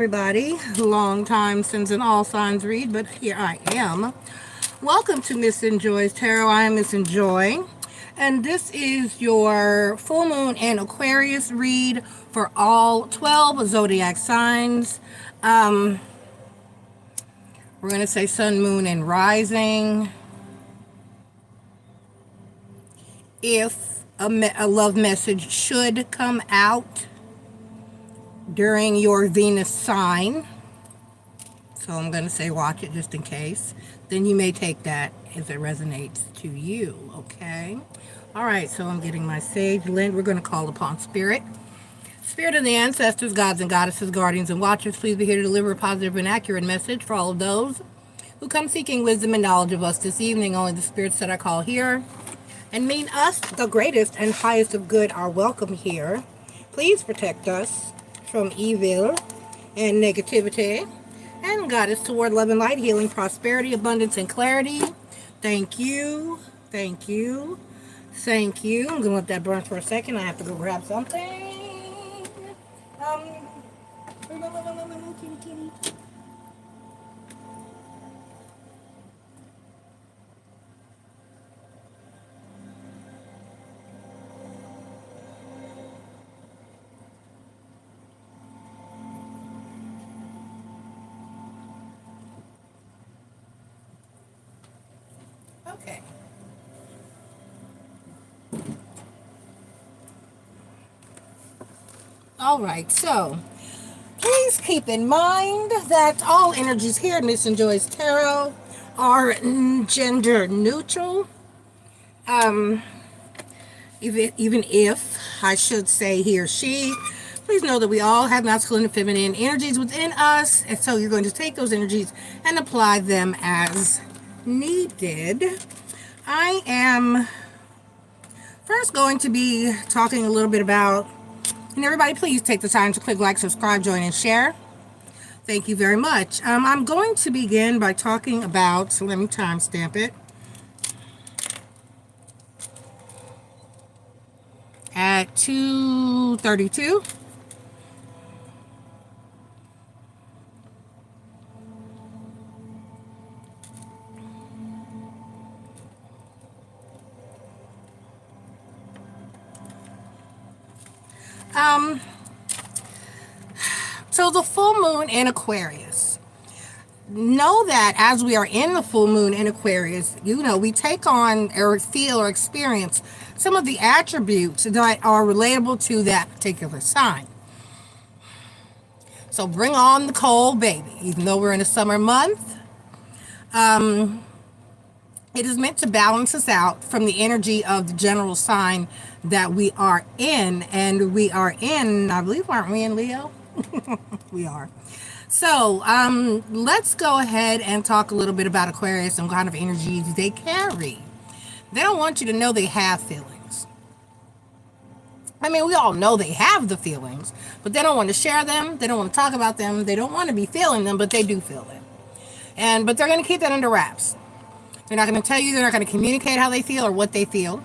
Everybody, long time since an all signs read, but here I am. Welcome to MissNJoy's Tarot. I am MissNJoy, and this is your full moon and Aquarius read for all 12 zodiac signs. We're going to say sun, moon, and rising. If a love message should come out during your Venus sign, so I'm going to say watch it just in case, then you may take that as it resonates to you. Okay, all right, so I'm getting my sage lint. We're going to call upon spirit of the ancestors, gods and goddesses, guardians and watchers. Please be here to deliver a positive and accurate message for all of those who come seeking wisdom and knowledge of us this evening. Only the spirits that I call here and mean us, the greatest and highest of good, are welcome here. Please protect us from evil and negativity, and guide us toward love and light, healing, prosperity, abundance, and clarity. Thank you, thank you, thank you. I'm gonna let that burn for a second. I have to go grab something. Kitty. Okay. All right, so please keep in mind that all energies here at MissNJoy's Tarot are gender neutral. Even if I should say he or she, please know that we all have masculine and feminine energies within us, and so you're going to take those energies and apply them as needed. I am first going to be talking a little bit about, and everybody please take the time to click like, subscribe, join, and share. Thank you very much. I'm going to begin by talking about, so let me timestamp it, at 2:32. So the full moon in Aquarius. Know that as we are in the full moon in Aquarius, we take on or feel or experience some of the attributes that are relatable to that particular sign. So bring on the cold, baby. Even though we're in a summer month, it is meant to balance us out from the energy of the general sign that we are in. And we are in, I believe, aren't we in Leo? We are. So let's go ahead and talk a little bit about Aquarius and what kind of energies they carry. They don't want you to know they have feelings. I mean, we all know they have the feelings, but they don't want to share them. They don't want to talk about them. They don't want to be feeling them, but they do feel them. But they're going to keep that under wraps. They're not going to tell you. They're not going to communicate how they feel or what they feel.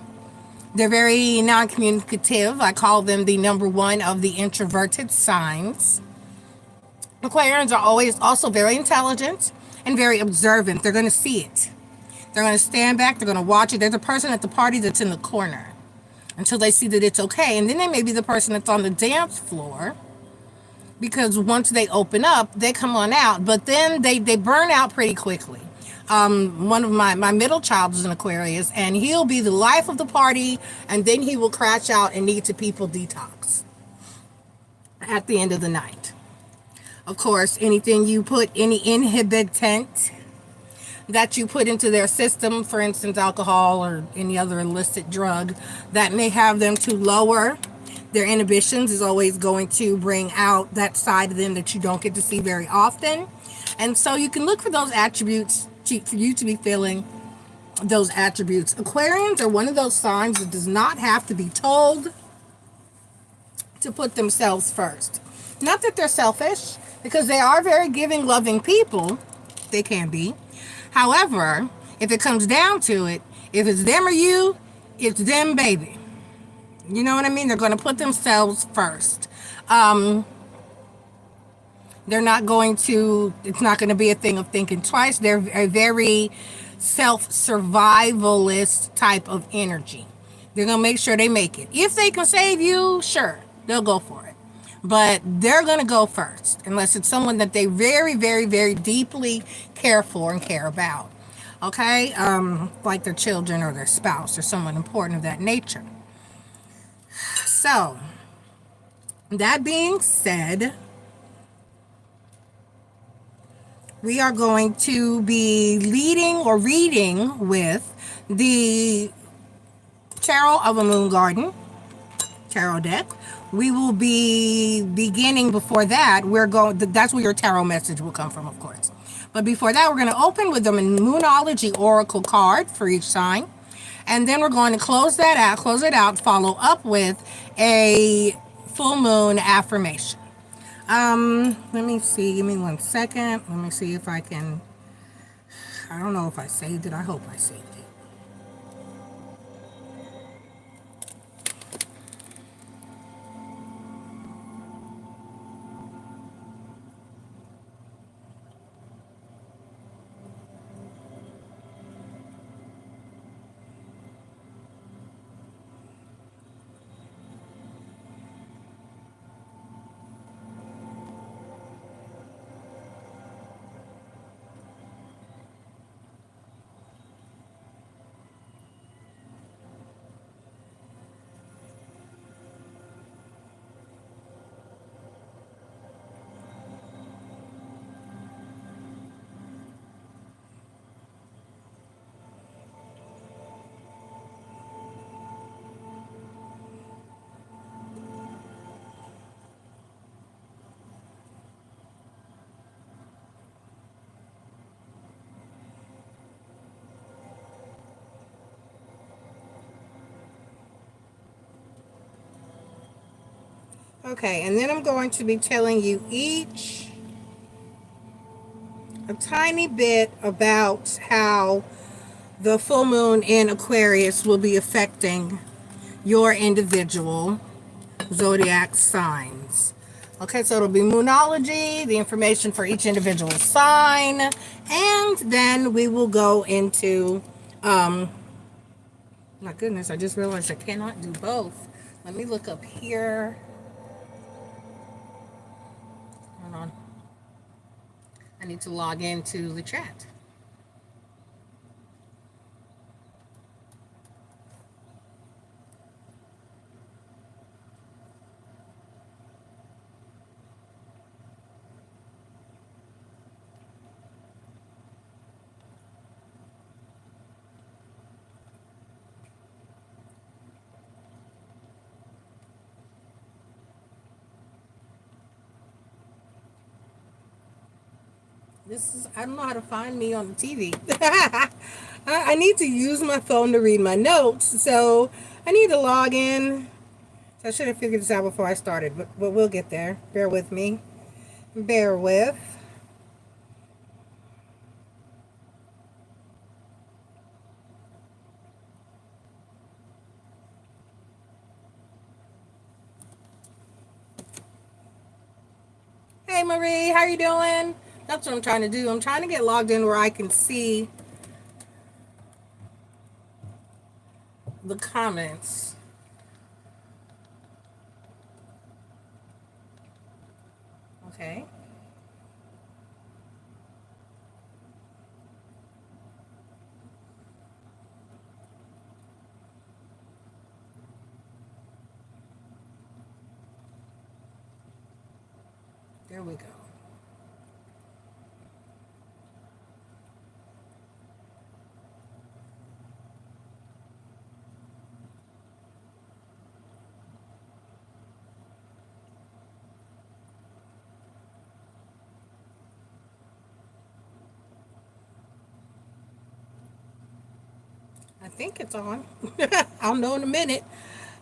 They're very non-communicative. I call them the number one of the introverted signs. Aquarians are always also very intelligent and very observant. They're going to see it. They're going to stand back. They're going to watch it. There's a person at the party that's in the corner until they see that it's okay. And then they may be the person that's on the dance floor, because once they open up, they come on out. But then they burn out pretty quickly. One of my middle child is an Aquarius, and he'll be the life of the party, and then he will crash out and need to people detox at the end of the night. Of course, anything you put, any inhibitant that you put into their system, for instance, alcohol or any other illicit drug that may have them to lower their inhibitions, is always going to bring out that side of them that you don't get to see very often. And so you can look for those attributes for you to be feeling those attributes. Aquarians are one of those signs that does not have to be told to put themselves first. Not that they're selfish, because they are very giving, loving people. They can be. However, if it comes down to it, if it's them or you, it's them, baby. You know what I mean? They're going to put themselves first. They're not going to, it's not going to be a thing of thinking twice. They're a very self-survivalist type of energy. They're going to make sure they make it. If they can save you, sure, they'll go for it. But they're going to go first, unless it's someone that they very, very, very deeply care for and care about. Okay? Like their children or their spouse or someone important of that nature. So, that being said, we are going to be leading or reading with the Tarot of a Moon Garden tarot deck. We will be beginning before that. That's where your tarot message will come from, of course. But before that, we're going to open with the Moonology Oracle card for each sign. And then we're going to close it out, follow up with a full moon affirmation. Let me see. Give me 1 second. Let me see if I can. I don't know if I saved it. I hope I saved it. Okay, and then I'm going to be telling you each a tiny bit about how the full moon in Aquarius will be affecting your individual zodiac signs. Okay, so it'll be Moonology, the information for each individual sign, and then we will go into, my goodness, I just realized I cannot do both. Let me look up here. Hold on. I need to log into the chat. I don't know how to find me on the TV. I need to use my phone to read my notes, so I need to log in. So I should have figured this out before I started, but we'll get there. Bear with me. Bear with. Hey Marie, how you doing? That's what I'm trying to do. I'm trying to get logged in where I can see the comments. Okay. There we go. I think it's on. I'll know in a minute.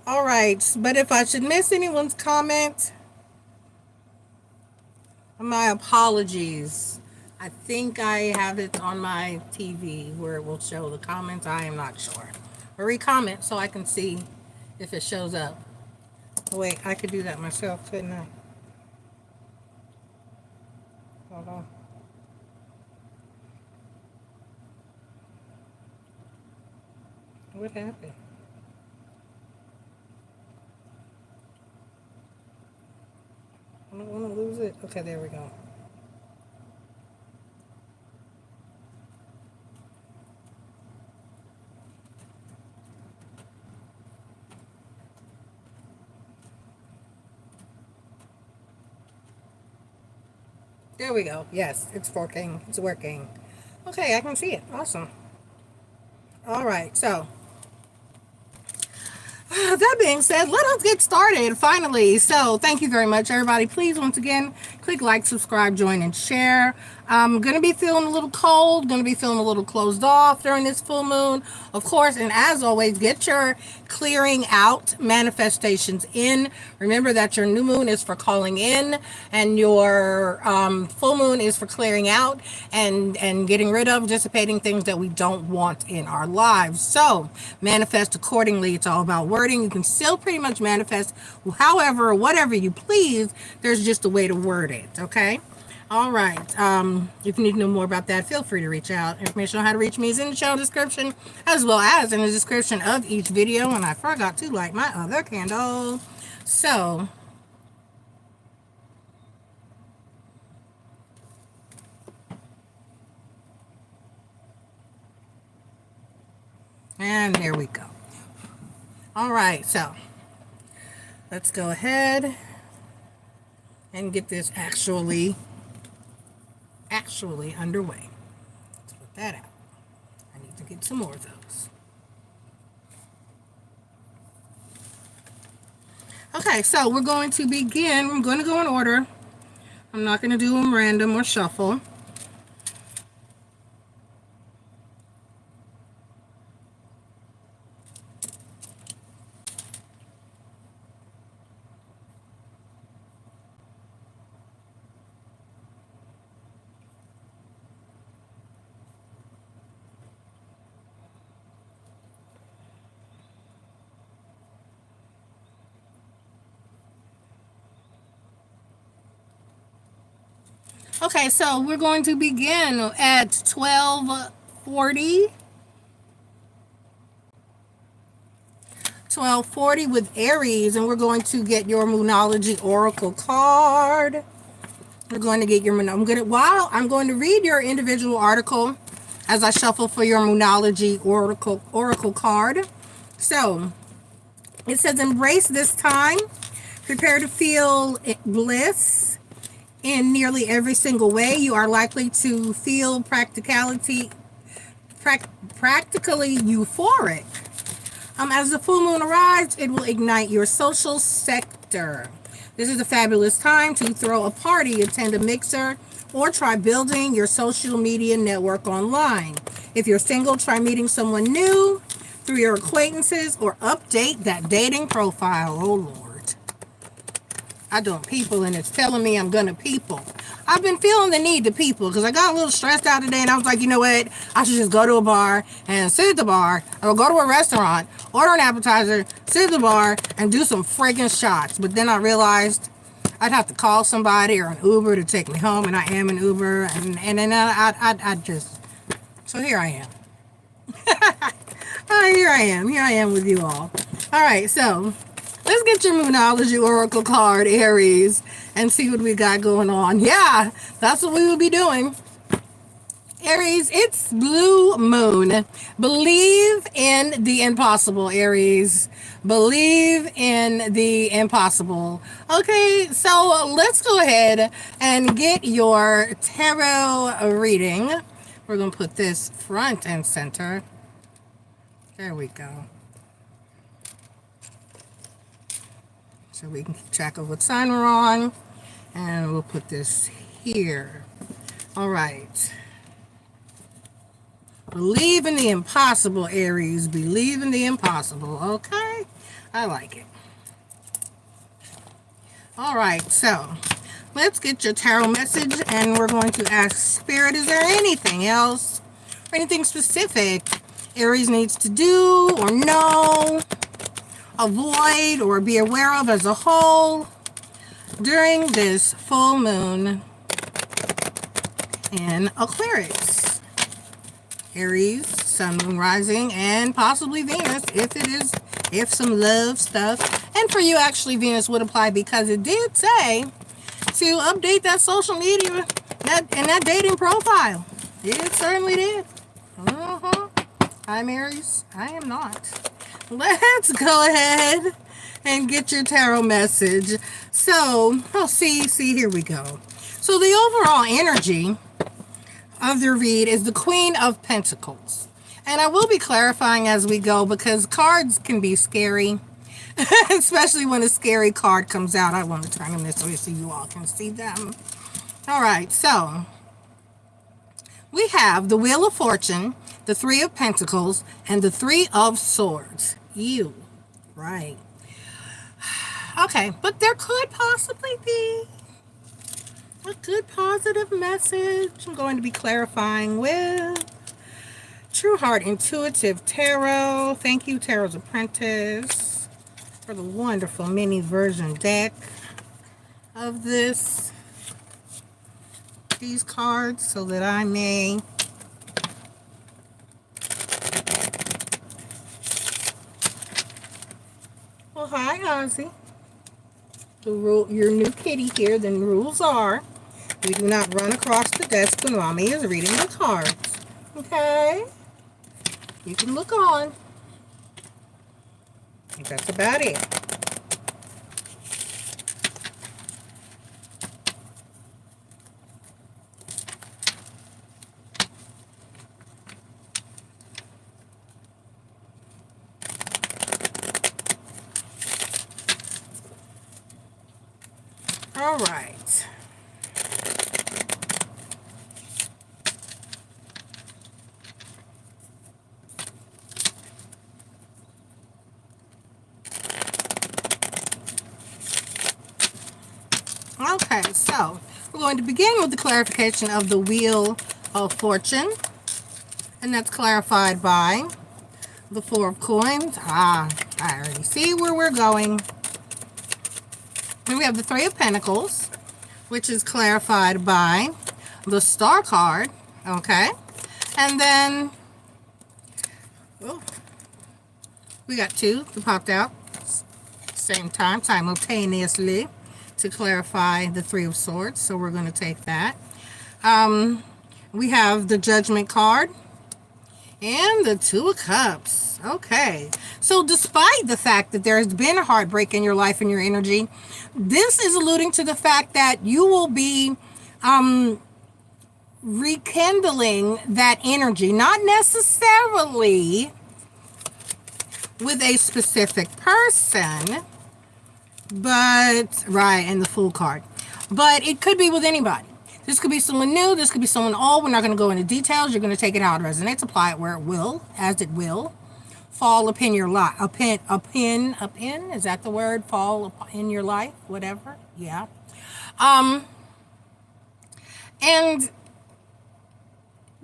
All right, but if I should miss anyone's comment, my apologies. I think I have it on my TV where it will show the comments. I am not sure. Or re-comment so I can see if it shows up. Wait, I could do that myself, couldn't I? Hold on. What happened? I don't want to lose it. Okay, there we go. There we go. Yes, it's working. It's working. Okay, I can see it. Awesome. All right, so that being said, let us get started finally. So thank you very much, everybody. Please, once again, click like, subscribe, join, and share. I'm going to be feeling a little cold, going to be feeling a little closed off during this full moon, of course. And as always, get your clearing out manifestations in. Remember that your new moon is for calling in, and your full moon is for clearing out and getting rid of, dissipating things that we don't want in our lives. So manifest accordingly. It's all about wording. You can still pretty much manifest however, whatever you please. There's just a way to word it. Okay. All right. If you need to know more about that, feel free to reach out. Information on how to reach me is in the channel description, as well as in the description of each video. And I forgot to light my other candle. So and there we go. All right, so let's go ahead and get this actually underway. Let's put that out. I need to get some more of those. Okay, so we're going to begin. I'm going to go in order. I'm not going to do them random or shuffle. Okay, so we're going to begin at 12:40. 12:40 with Aries, and we're going to get your Moonology Oracle card. We're going to get your I'm going to read your individual article as I shuffle for your Moonology Oracle card. So it says, embrace this time. Prepare to feel bliss. In nearly every single way, you are likely to feel practically euphoric. As the full moon arrives, it will ignite your social sector. This is a fabulous time to throw a party, attend a mixer, or try building your social media network online. If you're single, try meeting someone new through your acquaintances or update that dating profile. Oh, Lord. I don't people, and it's telling me I'm gonna people. I've been feeling the need to people because I got a little stressed out today, and I was like, you know what? I should just go to a bar and sit at the bar, or go to a restaurant, order an appetizer, sit at the bar, and do some freaking shots. But then I realized I'd have to call somebody or an Uber to take me home, and I am an Uber, and then I just, so here I am. Here I am with you all. All right, so let's get your Moonology Oracle card, Aries, and see what we got going on. Yeah, that's what we will be doing. Aries, it's blue moon. Believe in the impossible, Aries. Believe in the impossible. Okay, so let's go ahead and get your tarot reading. We're going to put this front and center. There we go. So we can keep track of what sign we're on. And we'll put this here. All right. Believe in the impossible, Aries. Believe in the impossible. Okay? I like it. All right. So let's get your tarot message. And we're going to ask Spirit, is there anything else or anything specific Aries needs to do or know, avoid, or be aware of as a whole during this full moon? in Aquarius. Aries, Sun, Moon, Rising, and possibly Venus if some love stuff. And for you, actually, Venus would apply because it did say to update that social media and that dating profile. It certainly did. I'm Aries. I am not. Let's go ahead and get your tarot message. So, see, here we go. So the overall energy of the read is the Queen of Pentacles. And I will be clarifying as we go because cards can be scary, especially when a scary card comes out. I want to turn them this way so you all can see them. All right, so we have the Wheel of Fortune, the Three of Pentacles, and the Three of Swords. You, right. Okay, but there could possibly be a good positive message. I'm going to be clarifying with True Heart Intuitive Tarot. Thank you, Tarot's Apprentice, for the wonderful mini version deck of these cards so that I may well, hi, Ozzy. Your new kitty here. The rules are we do not run across the desk when Mommy is reading the cards. Okay? You can look on. That's about it. All right. Okay, so we're going to begin with the clarification of the Wheel of Fortune, and that's clarified by the Four of Coins. I already see where we're going. And we have the Three of Pentacles, which is clarified by the Star card, okay? And then, we got two that popped out same time, simultaneously, to clarify the Three of Swords, so we're going to take that. We have the Judgment card and the Two of Cups. Okay, so despite the fact that there has been a heartbreak in your life and your energy, this is alluding to the fact that you will be rekindling that energy, not necessarily with a specific person, but right, and the Fool card, but it could be with anybody. This could be someone new, this could be someone old. We're not going to go into details. You're going to take it how it resonates, apply it where it will, as it will fall upon your life. Upin, is that the word? Fall in your life, whatever. Yeah. And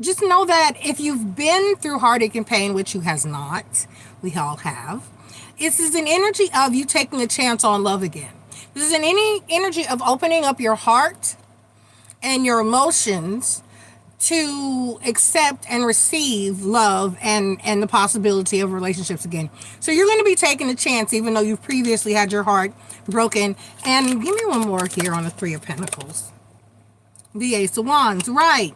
just know that if you've been through heartache and pain, which you has not, we all have, this is an energy of you taking a chance on love again. This is an energy of opening up your heart and your emotions to accept and receive love and the possibility of relationships again. So you're going to be taking a chance even though you've previously had your heart broken. And give me one more here on the Three of Pentacles. The Ace of Wands, right.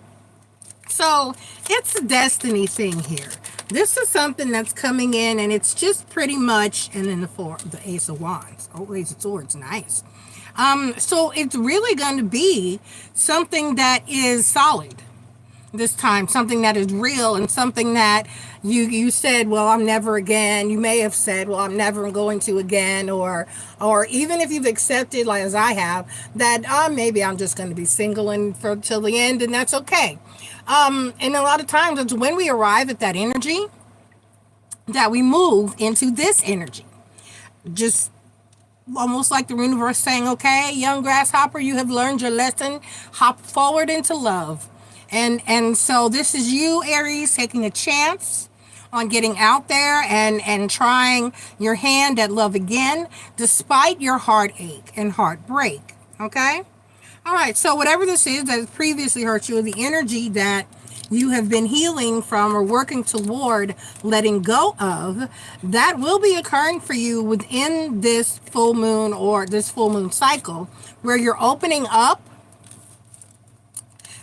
So it's a destiny thing here. This is something that's coming in and it's just pretty much, and then the Ace of Wands. Oh, Ace of Swords, nice. So it's really going to be something that is solid this time, something that is real and something that you said, well, I'm never again. You may have said, well, I'm never going to again, or even if you've accepted, like as I have, that maybe I'm just going to be single and till the end, and that's okay. And a lot of times it's when we arrive at that energy that we move into this energy. Just almost like the universe saying, okay, young grasshopper, you have learned your lesson. Hop forward into love. And so this is you, Aries, taking a chance on getting out there and trying your hand at love again, despite your heartache and heartbreak. Okay? All right, so whatever this is that has previously hurt you, the energy that you have been healing from or working toward letting go of, that will be occurring for you within this full moon or this full moon cycle, where you're opening up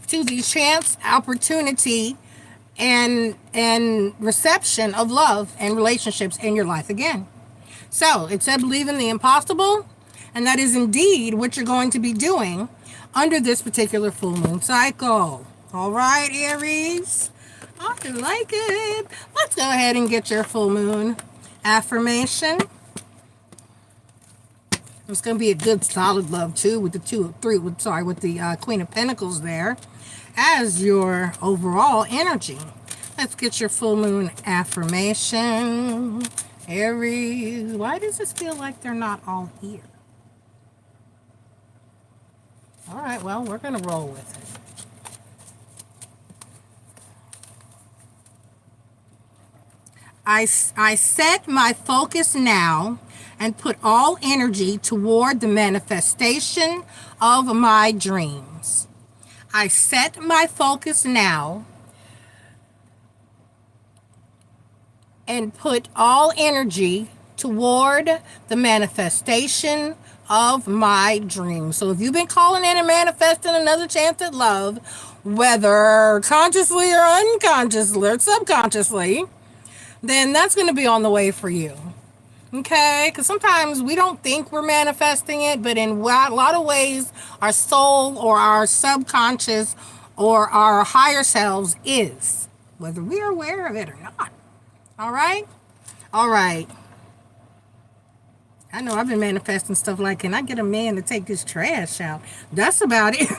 to the chance, opportunity, and reception of love and relationships in your life again. So it said believe in the impossible, and that is indeed what you're going to be doing under this particular full moon cycle. All right, Aries, I like it. Let's go ahead and get your full moon affirmation. It's going to be a good solid love too, with the with the Queen of Pentacles there as your overall energy. Let's get your full moon affirmation. Aries, why does this feel like they're not all here? All right, well, we're going to roll with it. I set my focus now and put all energy toward the manifestation of my dreams. I set my focus now and put all energy toward the manifestation of my dreams. So if you've been calling in and manifesting another chance at love, whether consciously or unconsciously or subconsciously, then that's going to be on the way for you. Okay? Because sometimes we don't think we're manifesting it, but in a lot of ways, our soul or our subconscious or our higher selves is, whether we are aware of it or not. All right? All right. I know I've been manifesting stuff like, can I get a man to take this trash out? That's about it.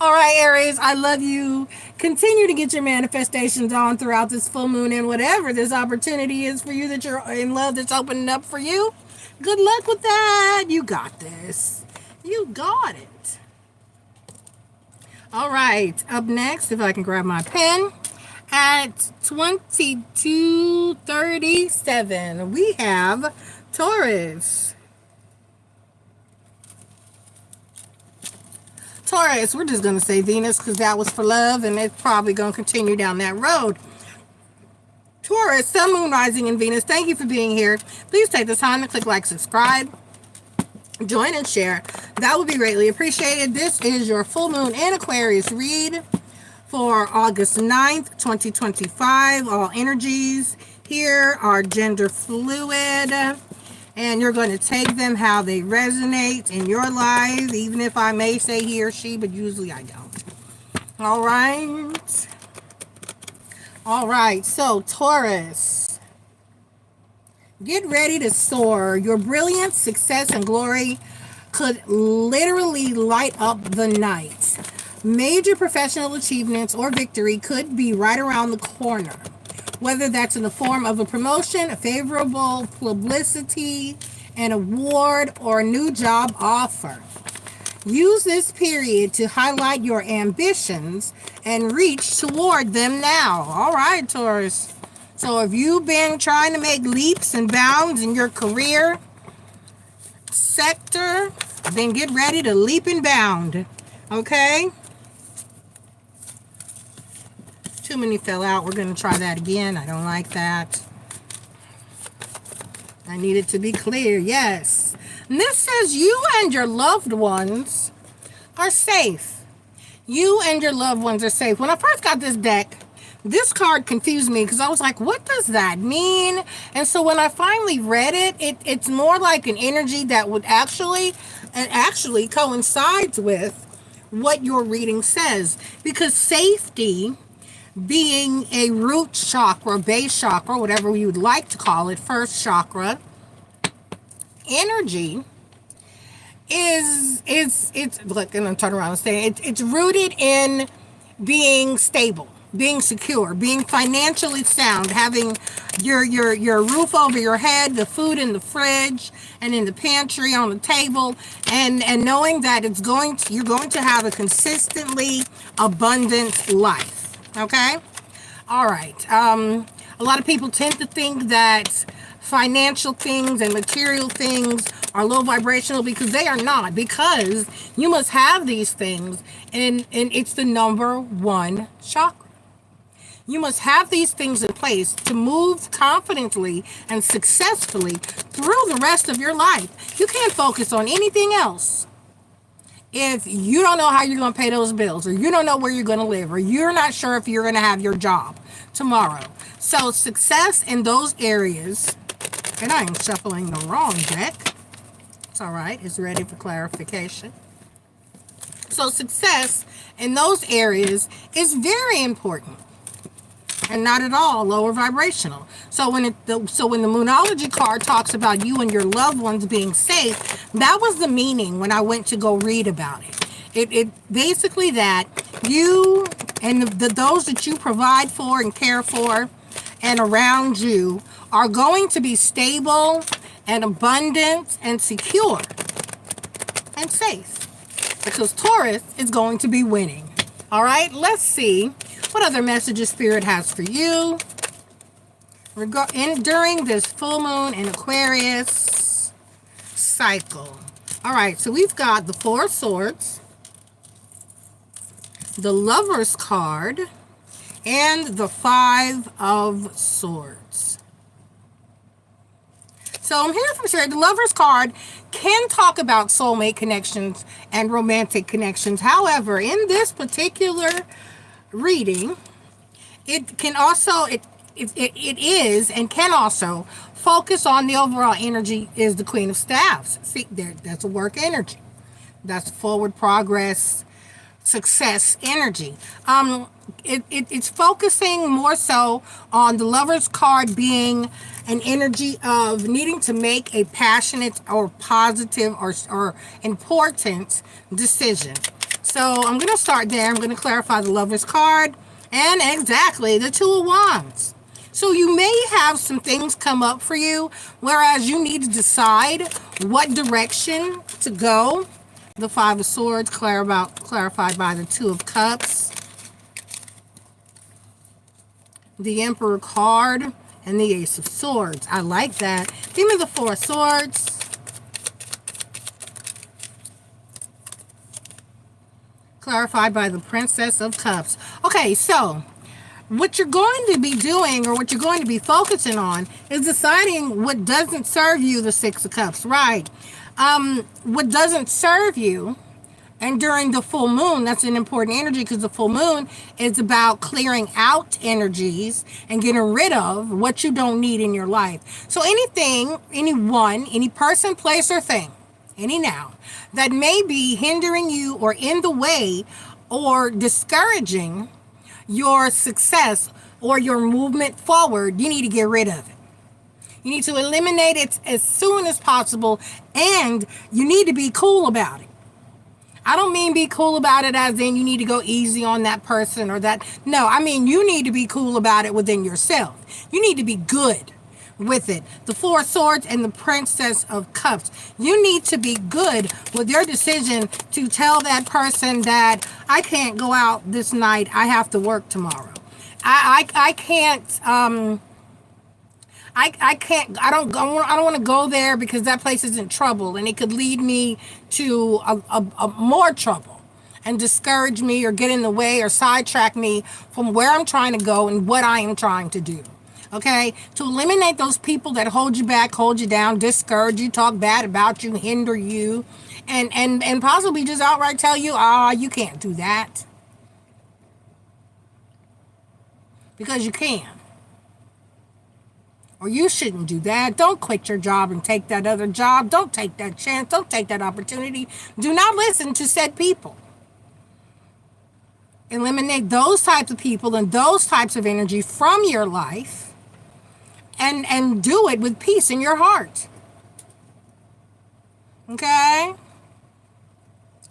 All right, Aries, I love you. Continue to get your manifestations on throughout this full moon, and whatever this opportunity is for you that you're in love that's opening up for you, good luck with that. You got this. You got it. All right, up next, if I can grab my pen, at 22:37, we have Taurus. Taurus, we're just going to say Venus because that was for love, and it's probably going to continue down that road. Taurus, Sun, Moon, Rising, and Venus, thank you for being here. Please take the time to click like, subscribe, join, and share. That would be greatly appreciated. This is your full moon and Aquarius read for August 9th, 2025. All energies here are gender fluid, and you're going to take them how they resonate in your life, even if I may say he or she, but usually I don't. All right. All right. So, Taurus, get ready to soar. Your brilliance, success, and glory could literally light up the night. Major professional achievements or victory could be right around the corner, whether that's in the form of a promotion, a favorable publicity, an award, or a new job offer. Use this period to highlight your ambitions and reach toward them now. All right, Taurus. So if you've been trying to make leaps and bounds in your career sector, then get ready to leap and bound. Okay? Too many fell out. We're going to try that again. I don't like that. I need it to be clear. Yes. And this says you and your loved ones are safe. You and your loved ones are safe. When I first got this deck, this card confused me because I was like, what does that mean? And so when I finally read it, it's more like an energy that would actually coincides with what your reading says. Because safety, being a root chakra, base chakra, whatever you would like to call it, first chakra, energy it's look, and I'm turning around and saying it's rooted in being stable, being secure, being financially sound, having your roof over your head, the food in the fridge and in the pantry on the table, and knowing that you're going to have a consistently abundant life. Okay? All right. A lot of people tend to think that financial things and material things are low vibrational, because they are not, because you must have these things, and it's the number one chakra. You must have these things in place to move confidently and successfully through the rest of your life. You can't focus on anything else if you don't know how you're going to pay those bills, or you don't know where you're going to live, or you're not sure if you're going to have your job tomorrow. So success in those areas, and I am shuffling the wrong deck. It's all right. It's ready for clarification. So success in those areas is very important, and not at all lower vibrational. So when the Moonology card talks about you and your loved ones being safe, that was the meaning when I went to go read about it. It basically that you and those that you provide for and care for and around you are going to be stable and abundant and secure and safe, because Taurus is going to be winning. All right, let's see what other messages Spirit has for you during this full moon in Aquarius cycle. All right, so we've got the Four of Swords, the Lover's card, and the Five of Swords. So I'm here for sure. The Lover's card can talk about soulmate connections and romantic connections. However, in this particular reading, it can also it is and can also focus on the overall energy is the Queen of Staffs. See there, that's a work energy. That's forward progress, success energy. It's focusing more so on the Lover's card being an energy of needing to make a passionate or positive or important decision. So I'm going to start there. I'm going to clarify the Lover's card and exactly the Two of Wands. So you may have some things come up for you, whereas you need to decide what direction to go. The Five of Swords clarified by the Two of Cups, the Emperor card, and the Ace of Swords. I like that. Give me the Four of Swords. Clarified by the Princess of Cups. Okay, so what you're going to be doing, or what you're going to be focusing on, is deciding what doesn't serve you, the Six of Cups, right? What doesn't serve you, and during the full moon, that's an important energy, because the full moon is about clearing out energies and getting rid of what you don't need in your life. So anything, anyone, any person, place, or thing, any noun, that may be hindering you or in the way or discouraging your success or your movement forward, you need to get rid of it. You need to eliminate it as soon as possible, and you need to be cool about it. I don't mean be cool about it as in you need to go easy on that person or that. No, I mean you need to be cool about it within yourself. You need to be good with it. The Four of Swords and the Princess of Cups. You need to be good with your decision to tell that person that I can't go out this night. I have to work tomorrow. I can't. I don't want to go there because that place is in trouble and it could lead me to a more trouble and discourage me or get in the way or sidetrack me from where I'm trying to go and what I am trying to do. Okay, to eliminate those people that hold you back, hold you down, discourage you, talk bad about you, hinder you, and possibly just outright tell you, you can't do that. Because you can. Or you shouldn't do that. Don't quit your job and take that other job. Don't take that chance. Don't take that opportunity. Do not listen to said people. Eliminate those types of people and those types of energy from your life. And do it with peace in your heart. Okay?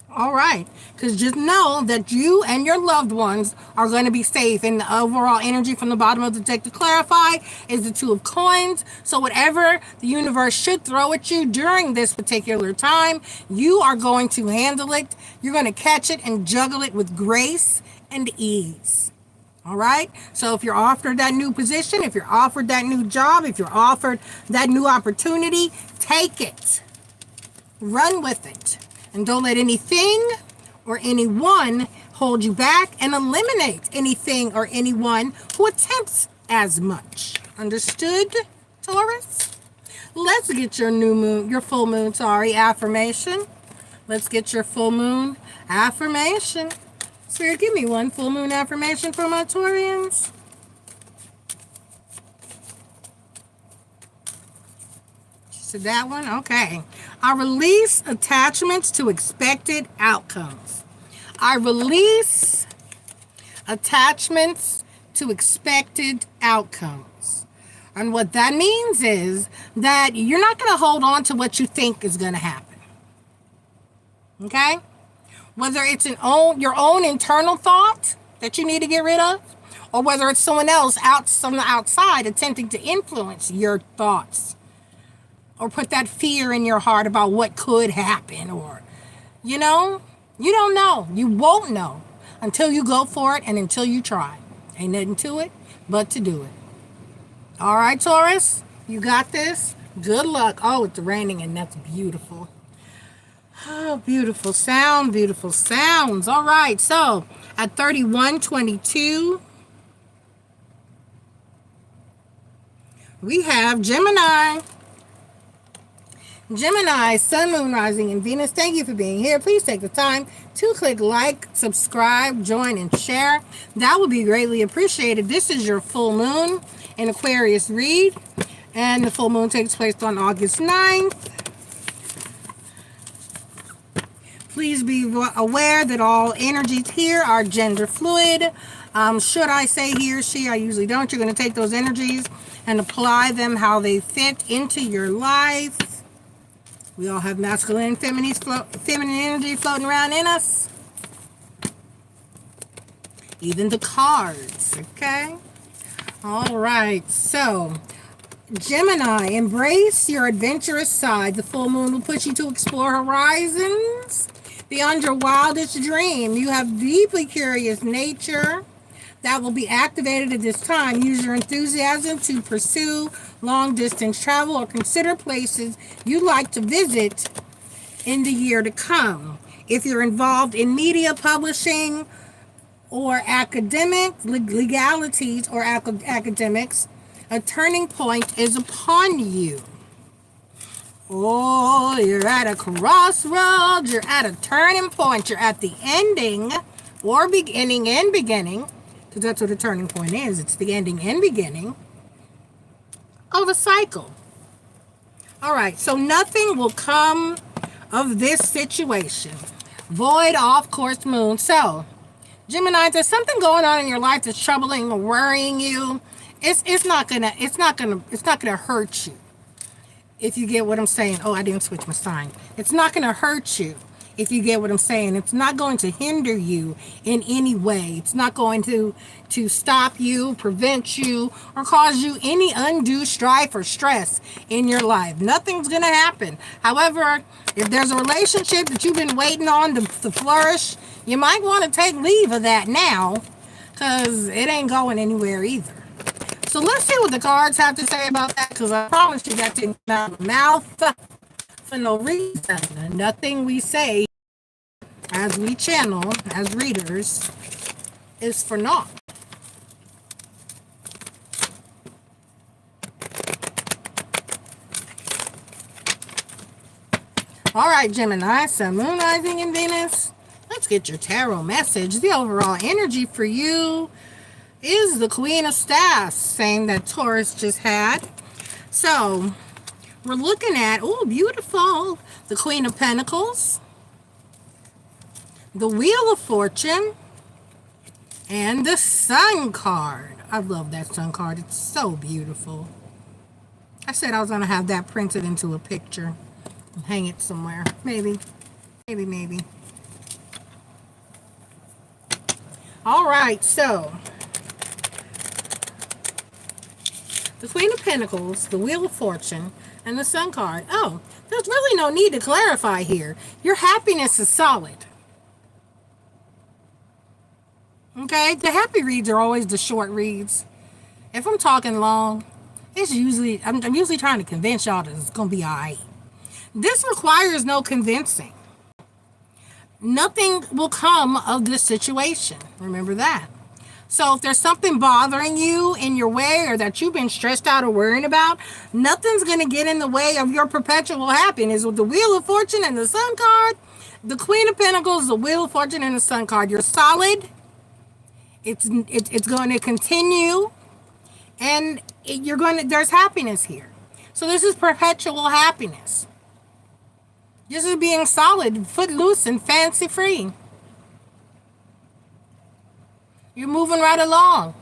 All right. Because just know that you and your loved ones are going to be safe. And the overall energy from the bottom of the deck to clarify is the Two of Coins. So whatever the universe should throw at you during this particular time, you are going to handle it. You're going to catch it and juggle it with grace and ease. All right. So if you're offered that new position, if you're offered that new job, if you're offered that new opportunity, take it. Run with it. And don't let anything or anyone hold you back, and eliminate anything or anyone who attempts as much. Understood, Taurus? Let's get your full moon, affirmation. Let's get your full moon affirmation. Spirit, give me one full moon affirmation for my Taurians. So that one, okay. I release attachments to expected outcomes. I release attachments to expected outcomes. And what that means is that you're not going to hold on to what you think is going to happen. Okay? Whether it's your own internal thought that you need to get rid of, or whether it's someone else from the outside attempting to influence your thoughts, or put that fear in your heart about what could happen, or, you don't know. You won't know until you go for it and until you try. Ain't nothing to it but to do it. All right, Taurus, you got this. Good luck. Oh, it's raining, and that's beautiful. Oh, beautiful sound, beautiful sounds. All right, so at 31:22, we have Gemini. Gemini, Sun, Moon, Rising, and Venus, thank you for being here. Please take the time to click like, subscribe, join, and share. That would be greatly appreciated. This is your full moon in Aquarius read, and the full moon takes place on August 9th. Please be aware that all energies here are gender fluid. Should I say he or she? I usually don't. You're going to take those energies and apply them how they fit into your life. We all have masculine and feminine energy floating around in us. Even the cards, okay? All right, so Gemini, embrace your adventurous side. The full moon will push you to explore horizons beyond your wildest dream. You have deeply curious nature that will be activated at this time. Use your enthusiasm to pursue long distance travel or consider places you'd like to visit in the year to come. If you're involved in media, publishing, or legalities or academics, a turning point is upon you. Oh, you're at a crossroads. You're at a turning point. You're at the ending or beginning and beginning, because that's what a turning point is. It's the ending and beginning of a cycle. All right, so nothing will come of this situation. Void, off course moon. So, Gemini, there's something going on in your life that's troubling or worrying you. It's not gonna hurt you. If you get what I'm saying. Oh, I didn't switch my sign. It's not gonna hurt you. If you get what I'm saying, it's not going to hinder you in any way. It's not going to stop you, prevent you, or cause you any undue strife or stress in your life. Nothing's going to happen. However, if there's a relationship that you've been waiting on to flourish, you might want to take leave of that now, because it ain't going anywhere either. So let's see what the cards have to say about that, because I promise you that didn't come out of my mouth for no reason. Nothing we say as we channel, as readers, is for naught. All right, Gemini, Sun, Moon, Rising, and Venus. Let's get your tarot message. The overall energy for you is the Queen of Staffs, same that Taurus just had. So we're looking at, oh, beautiful, the Queen of Pentacles, the Wheel of Fortune, and the Sun card. I love that Sun card. It's so beautiful. I said I was going to have that printed into a picture and hang it somewhere. Maybe. All right, so the Queen of Pentacles, the Wheel of Fortune, and the Sun card. Oh, there's really no need to clarify here. Your happiness is solid. Okay, the happy reads are always the short reads. If I'm talking long, it's usually, I'm usually trying to convince y'all that it's going to be all right. This requires no convincing. Nothing will come of this situation. Remember that. So if there's something bothering you in your way or that you've been stressed out or worrying about, nothing's going to get in the way of your perpetual happiness. With the Wheel of Fortune and the Sun card, the Queen of Pentacles, the Wheel of Fortune and the Sun card, you're solid. It's going to continue, and there's happiness here. So this is perpetual happiness. This is being solid, footloose, and fancy free. You're moving right along.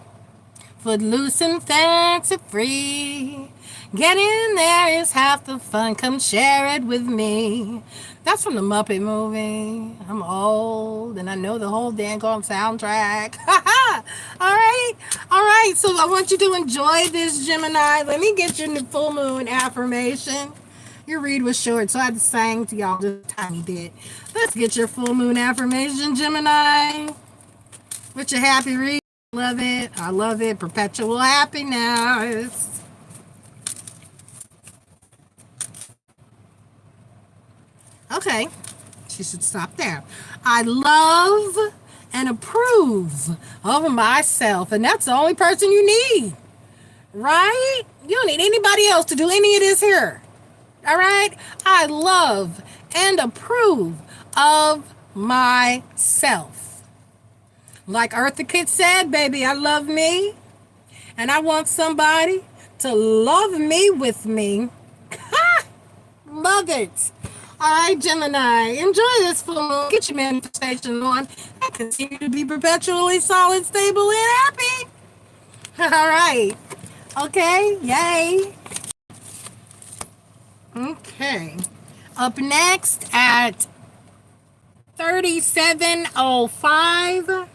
Footloose and fancy free. Get in there is half the fun. Come share it with me. That's from the Muppet movie. I'm old and I know the whole dang soundtrack. All right. So I want you to enjoy this, Gemini. Let me get your full moon affirmation. Your read was short, so I had to sing to y'all just a tiny bit. Let's get your full moon affirmation, Gemini. With your happy read. Love it. I love it. Perpetual happiness. Okay. She should stop there. I love and approve of myself. And that's the only person you need. Right? You don't need anybody else to do any of this here. All right? I love and approve of myself. Like Eartha Kitt said, baby, I love me. And I want somebody to love me with me. Love it. All right, Gemini, enjoy this full moon. Get your manifestation on and continue to be perpetually solid, stable, and happy. All right. Okay. Yay. Okay. Up next at 37:05.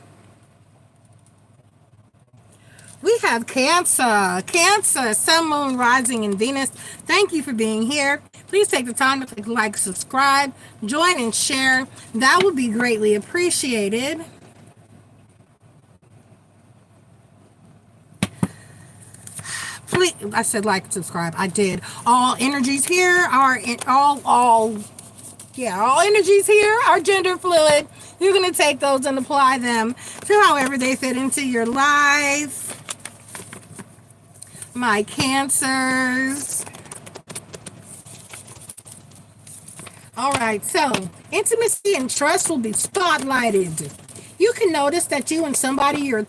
We have Cancer. Cancer, Sun, Moon, Rising, and Venus. Thank you for being here. Please take the time to click like, subscribe, join, and share. That would be greatly appreciated. Please, I said like, subscribe. I did. All energies here are all energies here are gender fluid. You're going to take those and apply them to however they fit into your life. My Cancers. All right, so intimacy and trust will be spotlighted. You can notice that you and somebody you're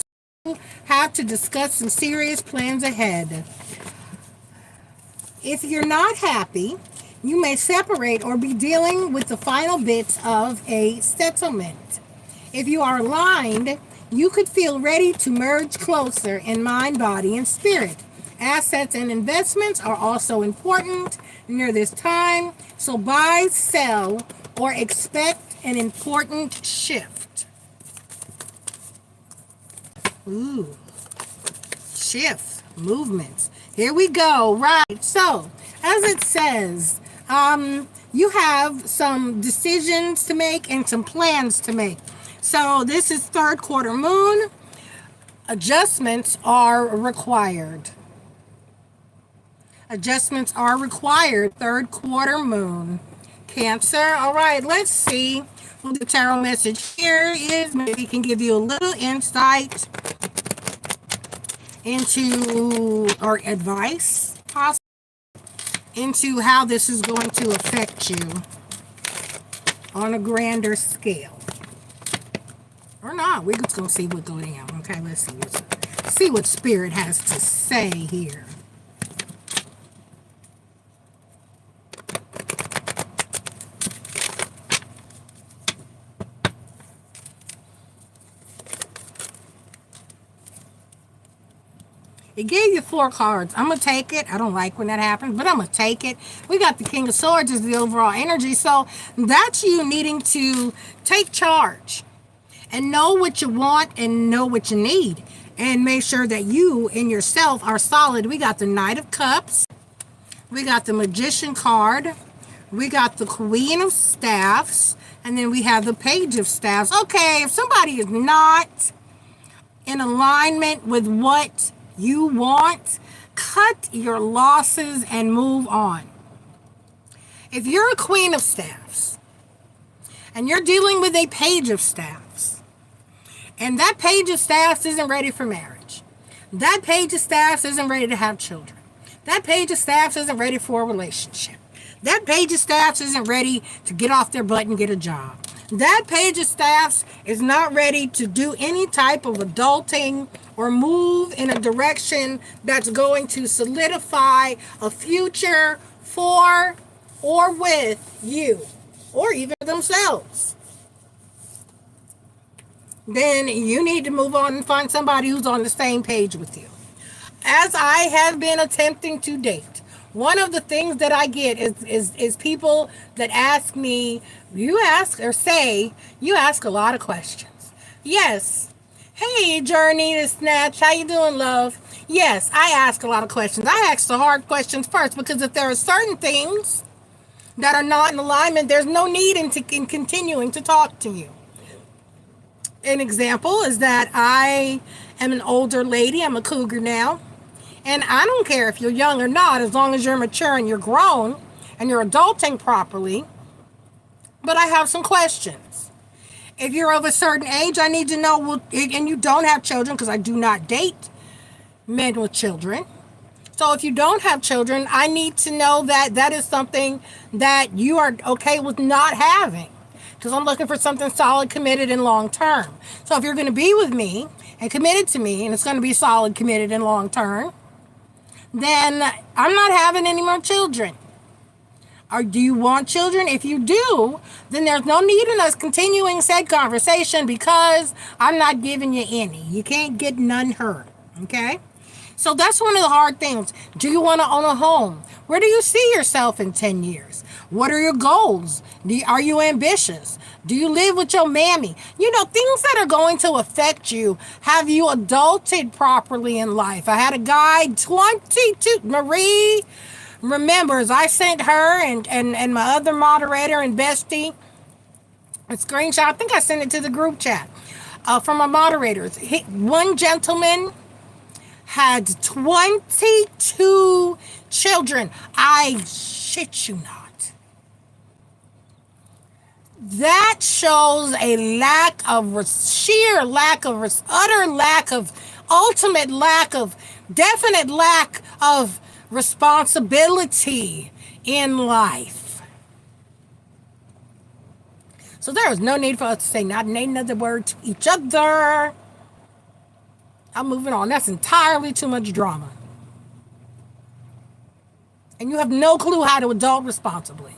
have to discuss some serious plans ahead. If you're not happy, you may separate or be dealing with the final bits of a settlement. If you are aligned, you could feel ready to merge closer in mind, body, and spirit. Assets and investments are also important near this time, so buy, sell, or expect an important shift. Ooh, shifts, movements. Here we go. Right. So, as it says, you have some decisions to make and some plans to make. So, this is third quarter moon. Adjustments are required. Adjustments are required. Third quarter moon. Cancer. All right, let's see what the tarot message here is. Maybe it can give you a little insight into, or advice, possibly, into how this is going to affect you on a grander scale. Or not. We're just going to see what's going on. Okay, let's see what Spirit has to say here. It gave you 4 cards. I'm going to take it. I don't like when that happens, but I'm going to take it. We got the King of Swords as the overall energy. So that's you needing to take charge and know what you want and know what you need. And make sure that you and yourself are solid. We got the Knight of Cups. We got the Magician card. We got the Queen of Staffs. And then we have the Page of Staffs. Okay, if somebody is not in alignment with what you want, cut your losses and move on. If you're a queen of staffs and you're dealing with a page of staffs, and that page of staffs isn't ready for marriage, that page of staffs isn't ready to have children, that page of staffs isn't ready for a relationship, that page of staffs isn't ready to get off their butt and get a job, that page of staffs is not ready to do any type of adulting or move in a direction that's going to solidify a future for or with you, or even themselves, then you need to move on and find somebody who's on the same page with you. As I have been attempting to date, one of the things that I get is people that ask me, you ask a lot of questions. Yes. Hey, Journey to Snatch, how you doing, love? Yes, I ask a lot of questions. I ask the hard questions first, because if there are certain things that are not in alignment, there's no need in continuing to talk to you. An example is that I am an older lady. I'm a cougar now. And I don't care if you're young or not, as long as you're mature and you're grown and you're adulting properly. But I have some questions. If you're of a certain age, I need to know, and you don't have children, because I do not date men with children. So if you don't have children, I need to know that that is something that you are okay with not having, because I'm looking for something solid, committed, and long term. So if you're going to be with me and committed to me, and it's going to be solid, committed, and long term, then I'm not having any more children. Or do you want children? If you do, then there's no need in us continuing said conversation, because I'm not giving you any. You can't get none heard. Okay? So that's one of the hard things. Do you want to own a home? Where do you see yourself in 10 years? What are your goals? Are you ambitious? Do you live with your mammy? You know, things that are going to affect you. Have you adulted properly in life? I had a guy, 22, Marie remembers. I sent her and my other moderator and bestie a screenshot. I think I sent it to the group chat from my moderators. One gentleman had 22 children. I shit you not. That shows a lack of, sheer lack of, utter lack of, ultimate lack of, definite lack of responsibility in life. So there is no need for us to say not another word to each other. I'm moving on. That's entirely too much drama. And you have no clue how to adult responsibly.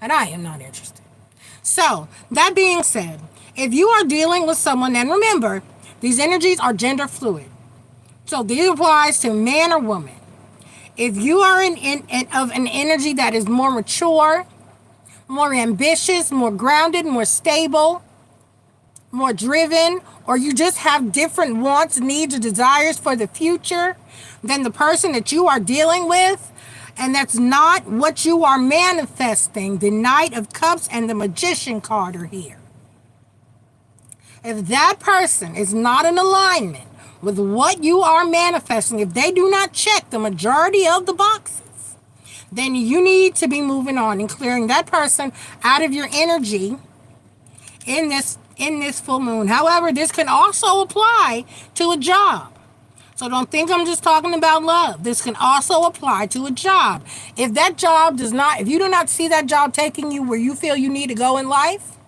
And I am not interested. So, that being said, if you are dealing with someone, and remember, these energies are gender fluid. So, this applies to man or woman. If you are of an energy that is more mature, more ambitious, more grounded, more stable, more driven, or you just have different wants, needs, or desires for the future than the person that you are dealing with, and that's not what you are manifesting, the Knight of Cups and the Magician card are here. If that person is not in alignment with what you are manifesting, if they do not check the majority of the boxes, then you need to be moving on and clearing that person out of your energy in this full moon. However, this can also apply to a job. So don't think I'm just talking about love. This can also apply to a job. If that job if you do not see that job taking you where you feel you need to go in life,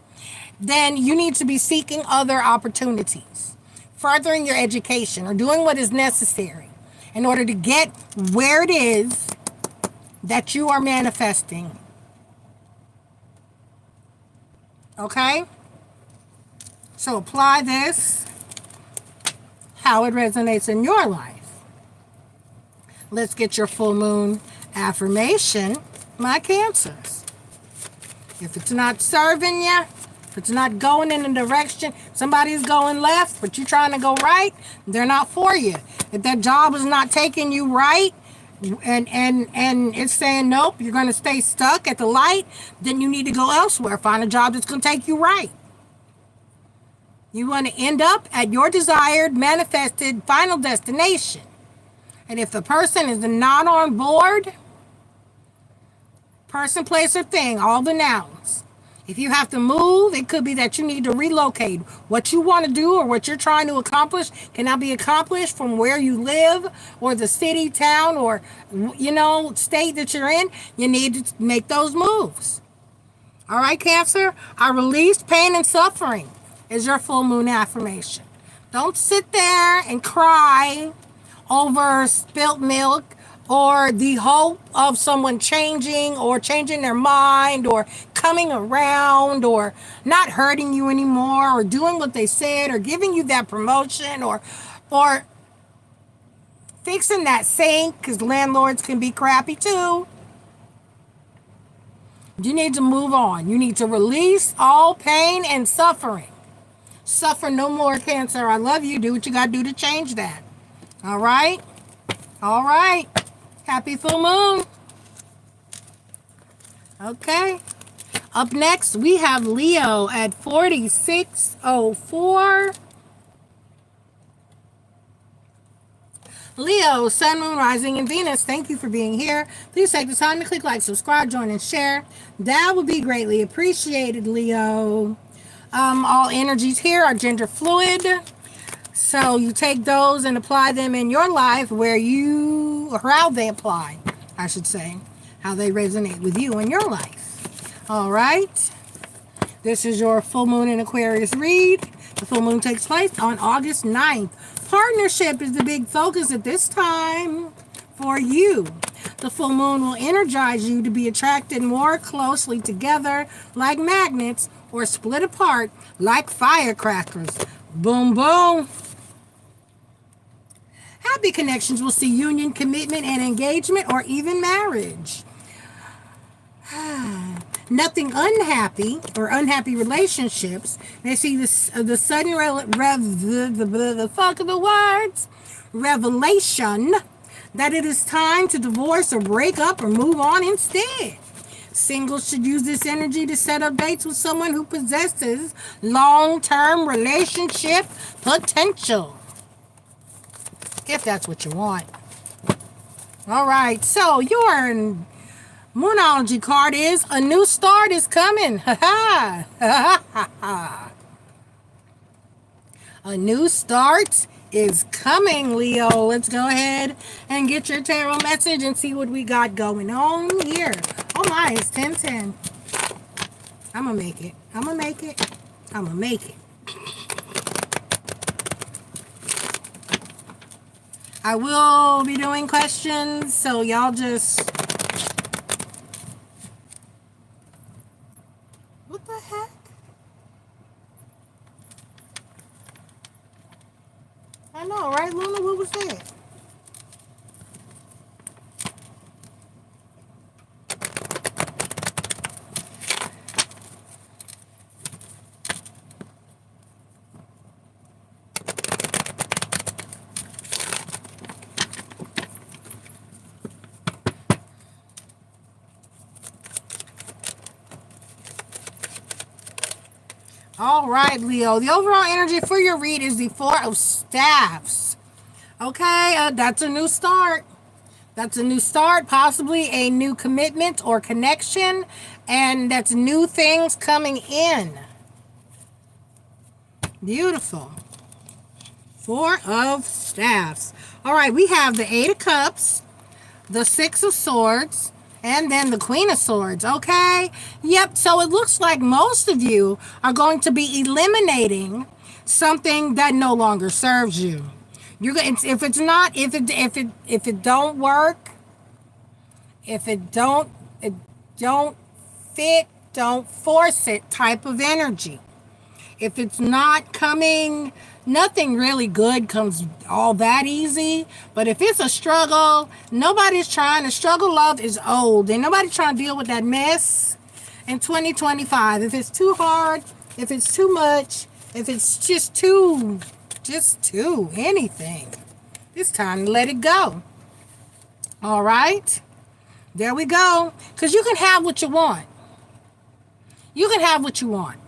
then you need to be seeking other opportunities, furthering your education, or doing what is necessary in order to get where it is that you are manifesting. Okay? So apply this how it resonates in your life. Let's get your full moon affirmation, my Cancers. If it's not serving you, if it's not going in a direction, somebody's going left, but you're trying to go right, they're not for you. If that job is not taking you right, and it's saying nope, you're going to stay stuck at the light, then you need to go elsewhere. Find a job that's going to take you right. You want to end up at your desired, manifested, final destination. And if the person is not on board, Person, place, or thing, all the nouns. If you have to move, it could be that you need to relocate. What you want to do or what you're trying to accomplish cannot be accomplished from where you live or the city, town, or, state that you're in. You need to make those moves. All right, Cancer? I release pain and suffering is your full moon affirmation. Don't sit there and cry over spilt milk or the hope of someone changing or changing their mind or coming around or not hurting you anymore or doing what they said or giving you that promotion or fixing that sink, because landlords can be crappy too. You need to move on. You need to release all pain and suffering. Suffer no more, Cancer. I love you. Do what you got to do to change that. All right? All right. Happy full moon. Okay. Up next, we have Leo at 4604. Leo, Sun, Moon, Rising, and Venus, thank you for being here. Please take the time to click like, subscribe, join, and share. That would be greatly appreciated, Leo. All energies here are gender fluid. So you take those and apply them in your life or how they apply, I should say. How they resonate with you in your life. All right. This is your full moon in Aquarius read. The full moon takes place on August 9th. Partnership is the big focus at this time for you. The full moon will energize you to be attracted more closely together like magnets or split apart like firecrackers. Boom, boom. Happy connections will see union, commitment, and engagement, or even marriage. Nothing unhappy or unhappy relationships. They see the sudden revelation that it is time to divorce or break up or move on instead. Singles should use this energy to set up dates with someone who possesses long-term relationship potential. If that's what you want. All right, so your Moonology card is a new start is coming. Ha ha. A new start is coming, Leo. Let's go ahead and get your tarot message and see what we got going on here. Oh my, it's 10:10. I'm gonna make it. I'm gonna make it. I'm gonna make it. I will be doing questions, so y'all just... What the heck? I know, right, Luna? What was that? All right, Leo. The overall energy for your read is the Four of Staffs. Okay, that's a new start. That's a new start, possibly a new commitment or connection, and that's new things coming in. Beautiful. Four of Staffs. All right, we have the Eight of Cups, the Six of Swords, and then the Queen of Swords, okay? Yep, so it looks like most of you are going to be eliminating something that no longer serves you. You're going if it don't work, if it don't fit, don't force it type of energy. If it's not coming, nothing really good comes all that easy. But if it's a struggle, nobody's trying to struggle. Love is old. And nobody's trying to deal with that mess in 2025. If it's too hard, if it's too much, if it's just too anything, it's time to let it go. All right? There we go. Because you can have what you want. You can have what you want.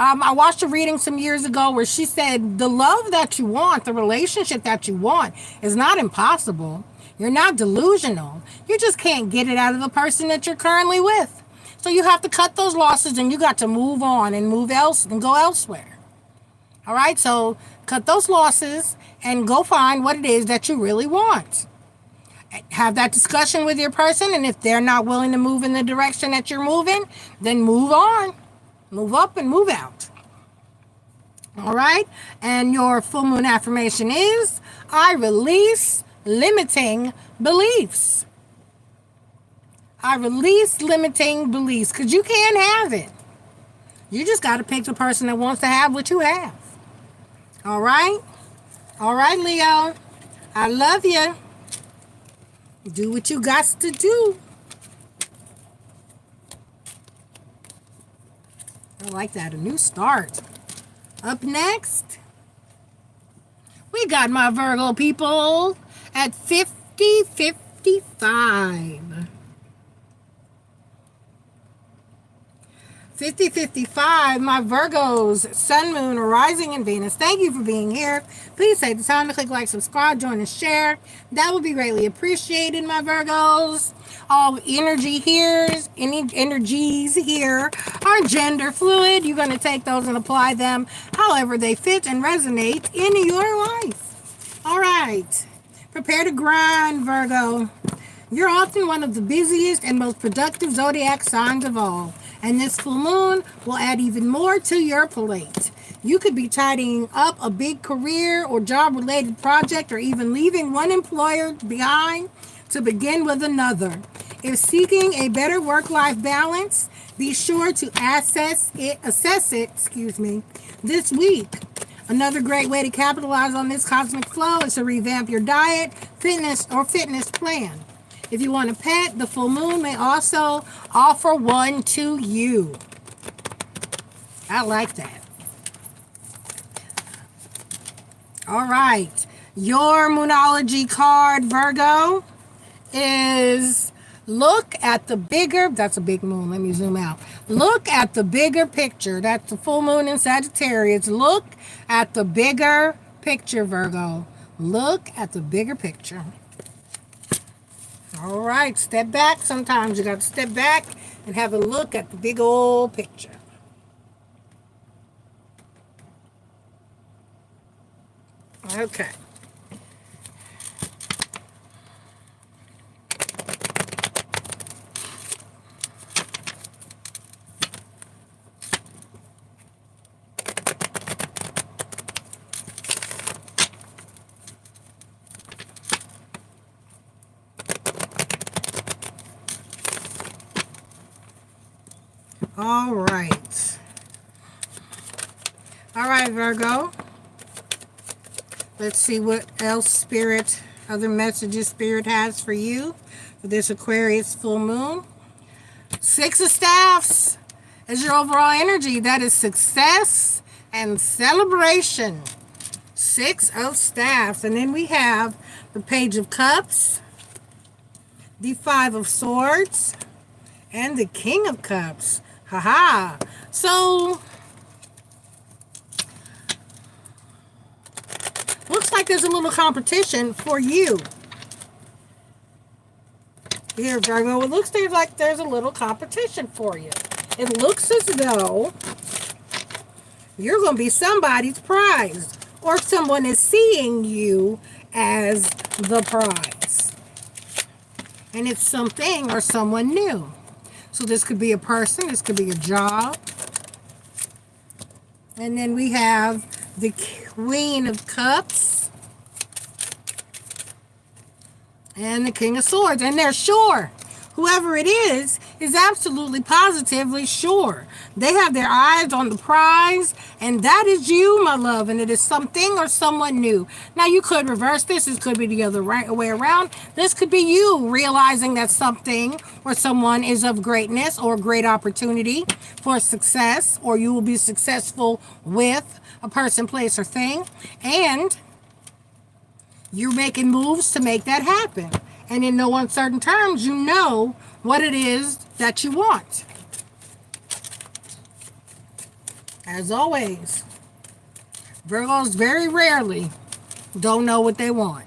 I watched a reading some years ago where she said the love that you want, the relationship that you want is not impossible. You're not delusional. You just can't get it out of the person that you're currently with. So you have to cut those losses, and you got to move on and move else and go elsewhere. All right, so cut those losses and go find what it is that you really want. Have that discussion with your person, and if they're not willing to move in the direction that you're moving, then move on. Move up and move out. All right, and your full moon affirmation is, I release limiting beliefs. I release limiting beliefs, because you can't have it. You just got to pick the person that wants to have what you have. All right? All right, Leo. I love you. Do what you got to do. I like that. A new start. Up next, we got my Virgo people at 50-55. 50-55, my Virgos, Sun, Moon, Rising, and Venus. Thank you for being here. Please take the time to click like, subscribe, join, and share. That would be greatly appreciated, my Virgos. All energy here, any energies here are gender fluid. You're going to take those and apply them however they fit and resonate in your life. All right. Prepare to grind, Virgo. You're often one of the busiest and most productive zodiac signs of all. And this full moon will add even more to your plate. You could be tidying up a big career or job-related project, or even leaving one employer behind to begin with another. If seeking a better work-life balance, be sure to assess it this week. Another great way to capitalize on this cosmic flow is to revamp your diet, fitness plan. If you want a pet, the full moon may also offer one to you. I like that. All right. Your Moonology card, Virgo, is look at the bigger, that's a big moon. Let me zoom out. Look at the bigger picture. That's the full moon in Sagittarius. Look at the bigger picture, Virgo. Look at the bigger picture. All right, step back. Sometimes you got to step back and have a look at the big old picture. Okay. All right. All right, Virgo. Let's see what else Spirit, other messages Spirit has for you for this Aquarius full moon. 6 of Staffs is your overall energy. That is success and celebration. 6 of Staffs. And then we have the Page of Cups, the 5 of Swords, and the King of Cups. Haha. So, looks like there's a little competition for you. Here, Virgo, it looks like there's a little competition for you. It looks as though you're going to be somebody's prize, or someone is seeing you as the prize. And it's something or someone new. So this could be a person, this could be a job. And then we have the Queen of Cups and the King of Swords. And they're sure. Whoever it is absolutely positively sure. They have their eyes on the prize, and that is you, my love, and it is something or someone new. Now, you could reverse this. This could be the other way around. This could be you realizing that something or someone is of greatness or great opportunity for success, or you will be successful with a person, place, or thing, and you're making moves to make that happen. And in no uncertain terms, you know what it is that you want. As always, Virgos very rarely don't know what they want.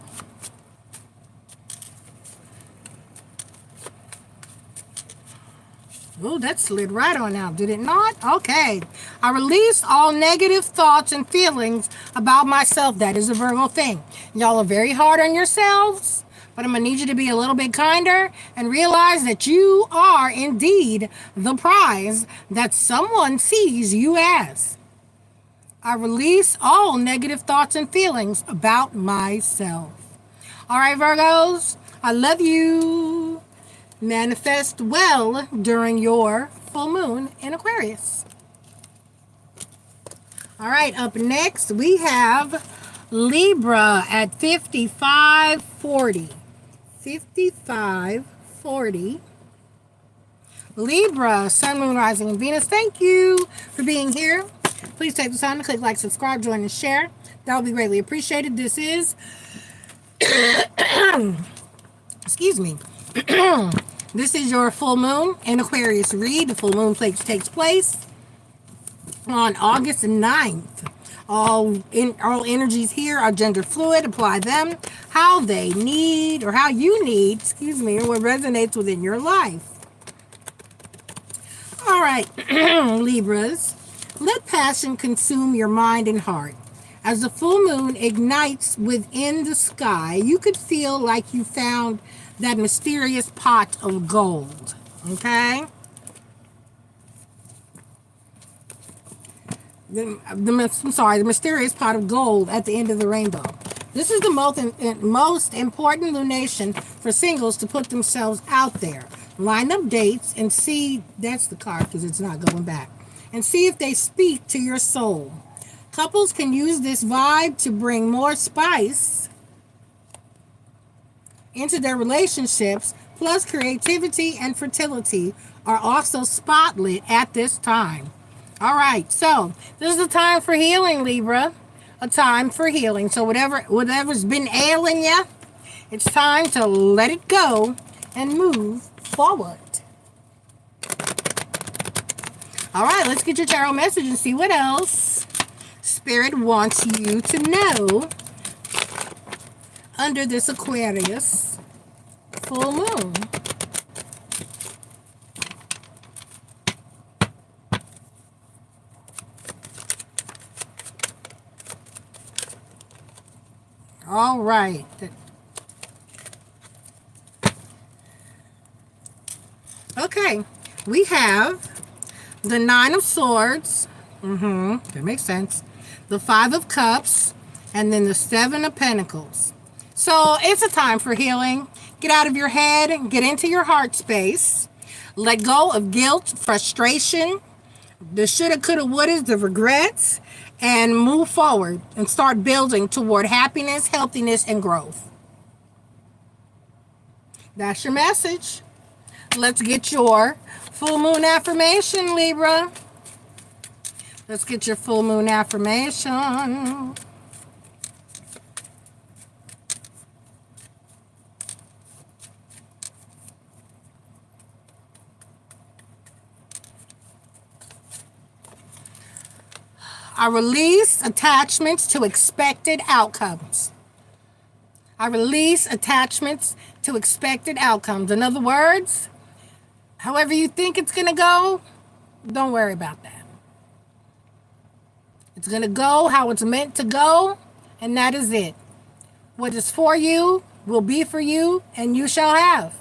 Oh, that slid right on out, did it not? Okay. I release all negative thoughts and feelings about myself. That is a Virgo thing. Y'all are very hard on yourselves, but I'm going to need you to be a little bit kinder and realize that you are indeed the prize that someone sees you as. I release all negative thoughts and feelings about myself. All right, Virgos, I love you. Manifest well during your full moon in Aquarius. All right, up next we have Libra at 5540. 5540. Libra, Sun, Moon, Rising, and Venus. Thank you for being here. Please take the time to click like, subscribe, join, and share. That will be greatly appreciated. This is, excuse me. This is your full moon in Aquarius read. The full moon takes place on August 9th. All energies here are gender fluid. Apply them how they need, or how you need, excuse me, or what resonates within your life. All right, Libras. Let passion consume your mind and heart. As the full moon ignites within the sky, you could feel like you found that mysterious pot of gold. Okay? The mysterious pot of gold at the end of the rainbow. This is the most important lunation for singles to put themselves out there. Line up dates and see, that's the card because it's not going back, and see if they speak to your soul. Couples can use this vibe to bring more spice into their relationships, plus creativity and fertility are also spotlit at this time. All right, so this is a time for healing, Libra. A time for healing. So whatever's been ailing you, it's time to let it go and move forward. All right, let's get your tarot message and see what else Spirit wants you to know under this Aquarius full moon. All right. Okay, we have the Nine of Swords. That makes sense. The Five of Cups, and then the Seven of Pentacles. So it's a time for healing. Get out of your head and get into your heart space. Let go of guilt, frustration, the shoulda, coulda, wouldas, the regrets, and move forward and start building toward happiness, healthiness, and growth. That's your message. Let's get your full moon affirmation, Libra. Let's get your full moon affirmation. I release attachments to expected outcomes. I release attachments to expected outcomes. In other words, however you think it's going to go, don't worry about that. It's going to go how it's meant to go, and that is it. What is for you will be for you, and you shall have.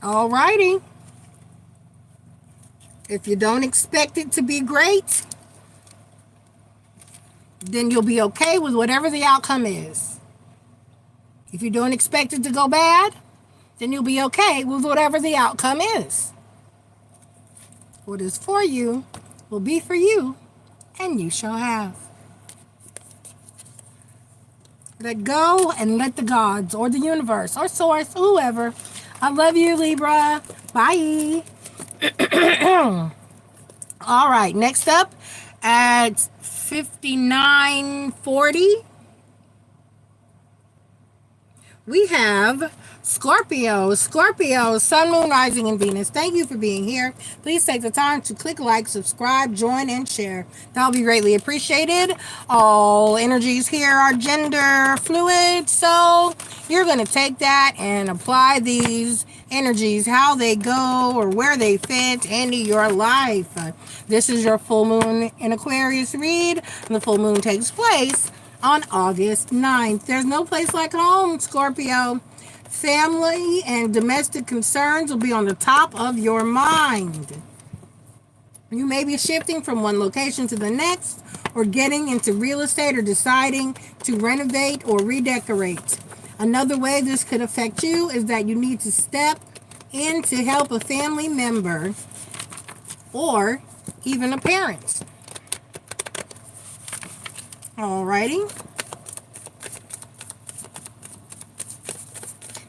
All righty. If you don't expect it to be great, then you'll be okay with whatever the outcome is. If you don't expect it to go bad, then you'll be okay with whatever the outcome is. What is for you will be for you, and you shall have. Let go and let the gods or the universe or source, whoever. I love you, Libra. Bye. All right, next up at 5940, we have Scorpio. Scorpio, Sun, Moon, Rising, and Venus. Thank you for being here. Please take the time to click like, subscribe, join, and share. That'll be greatly appreciated. All energies here are gender fluid, so you're going to take that and apply these energies, how they go or where they fit into your life. This is your full moon in Aquarius read. The full moon takes place on August 9th. There's no place like home, Scorpio. Family and domestic concerns will be on the top of your mind. You may be shifting from one location to the next, or getting into real estate, or deciding to renovate or redecorate. Another way this could affect you is that you need to step in to help a family member or even a parent. Alrighty.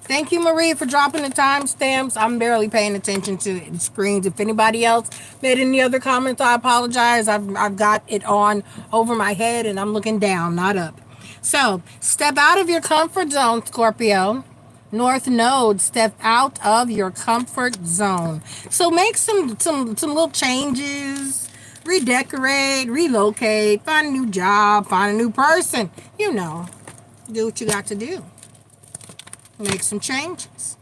Thank you, Marie, for dropping the timestamps. I'm barely paying attention to the screens. If anybody else made any other comments, I apologize. I've got it on over my head and I'm looking down, not up. So, step out of your comfort zone, Scorpio. North Node, step out of your comfort zone. So make some little changes. Redecorate, relocate, find a new job, find a new person. You know, do what you got to do. Make some changes.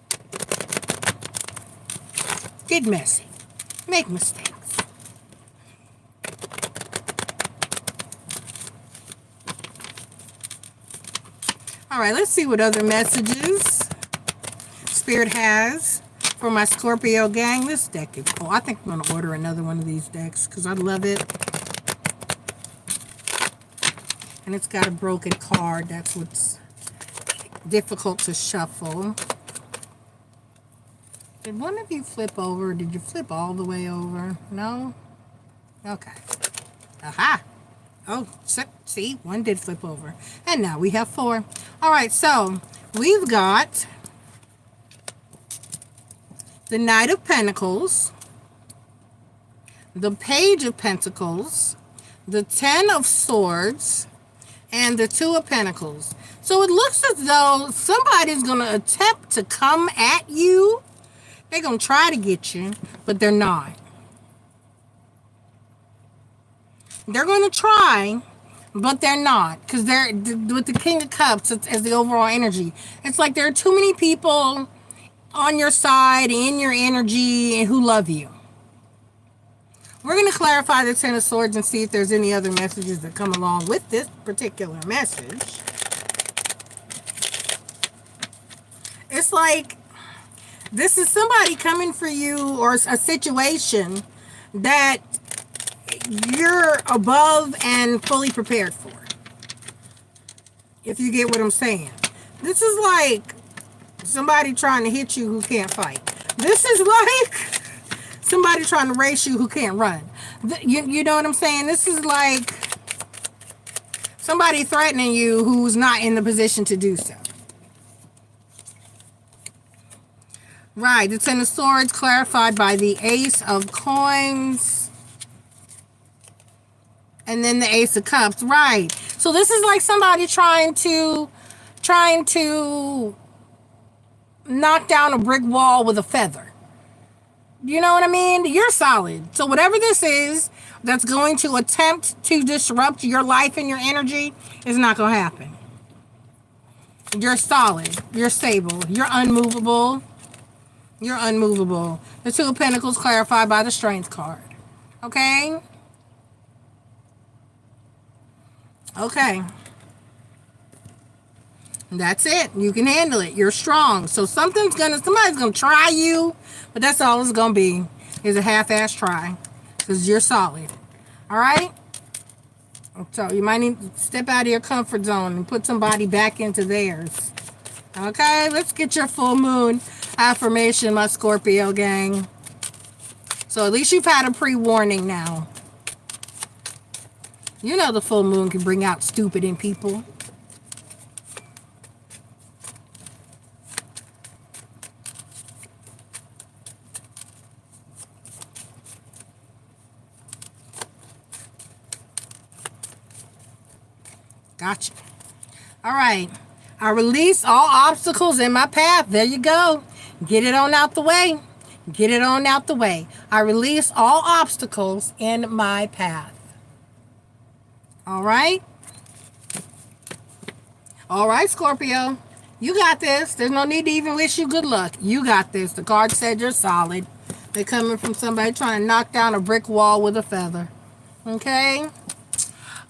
Get messy. Make mistakes. All right, let's see what other messages Spirit has for my Scorpio gang. This deck is cool. I think I'm going to order another one of these decks because I love it. And it's got a broken card. That's what's difficult to shuffle. Did one of you flip over? Did you flip all the way over? No? Okay. Aha! Oh, see, one did flip over. And now we have 4. All right, so we've got the Knight of Pentacles, the Page of Pentacles, the 10 of Swords, and the 2 of Pentacles. So it looks as though somebody's going to attempt to come at you. They're going to try to get you, but they're not. They're going to try, but they're not. Because they're with the King of Cups as the overall energy. It's like there are too many people on your side, in your energy, and who love you. We're going to clarify the 10 of Swords and see if there's any other messages that come along with this particular message. It's like this is somebody coming for you, or a situation that you're above and fully prepared for. If you get what I'm saying. This is like somebody trying to hit you who can't fight. This is like somebody trying to race you who can't run. You know what I'm saying? This is like somebody threatening you who's not in the position to do so. Right, the 10 of Swords clarified by the Ace of Coins. And then the Ace of Cups. Right. So this is like somebody trying to knock down a brick wall with a feather. You know what I mean? You're solid. So whatever this is that's going to attempt to disrupt your life and your energy is not going to happen. You're solid. You're stable. You're unmovable. You're unmovable. The 2 of Pentacles clarified by the Strength card. Okay? Okay. That's it. You can handle it. You're strong. So somebody's gonna try you, but that's all it's gonna be. Is a half-ass try. Because you're solid. Alright? So you might need to step out of your comfort zone and put somebody back into theirs. Okay, let's get your full moon affirmation, my Scorpio gang. So at least you've had a pre-warning now. You know the full moon can bring out stupid in people. Gotcha. All right. I release all obstacles in my path. There you go. Get it on out the way. Get it on out the way. I release all obstacles in my path. All right? All right, Scorpio. You got this. There's no need to even wish you good luck. You got this. The card said you're solid. They're coming from somebody trying to knock down a brick wall with a feather. Okay?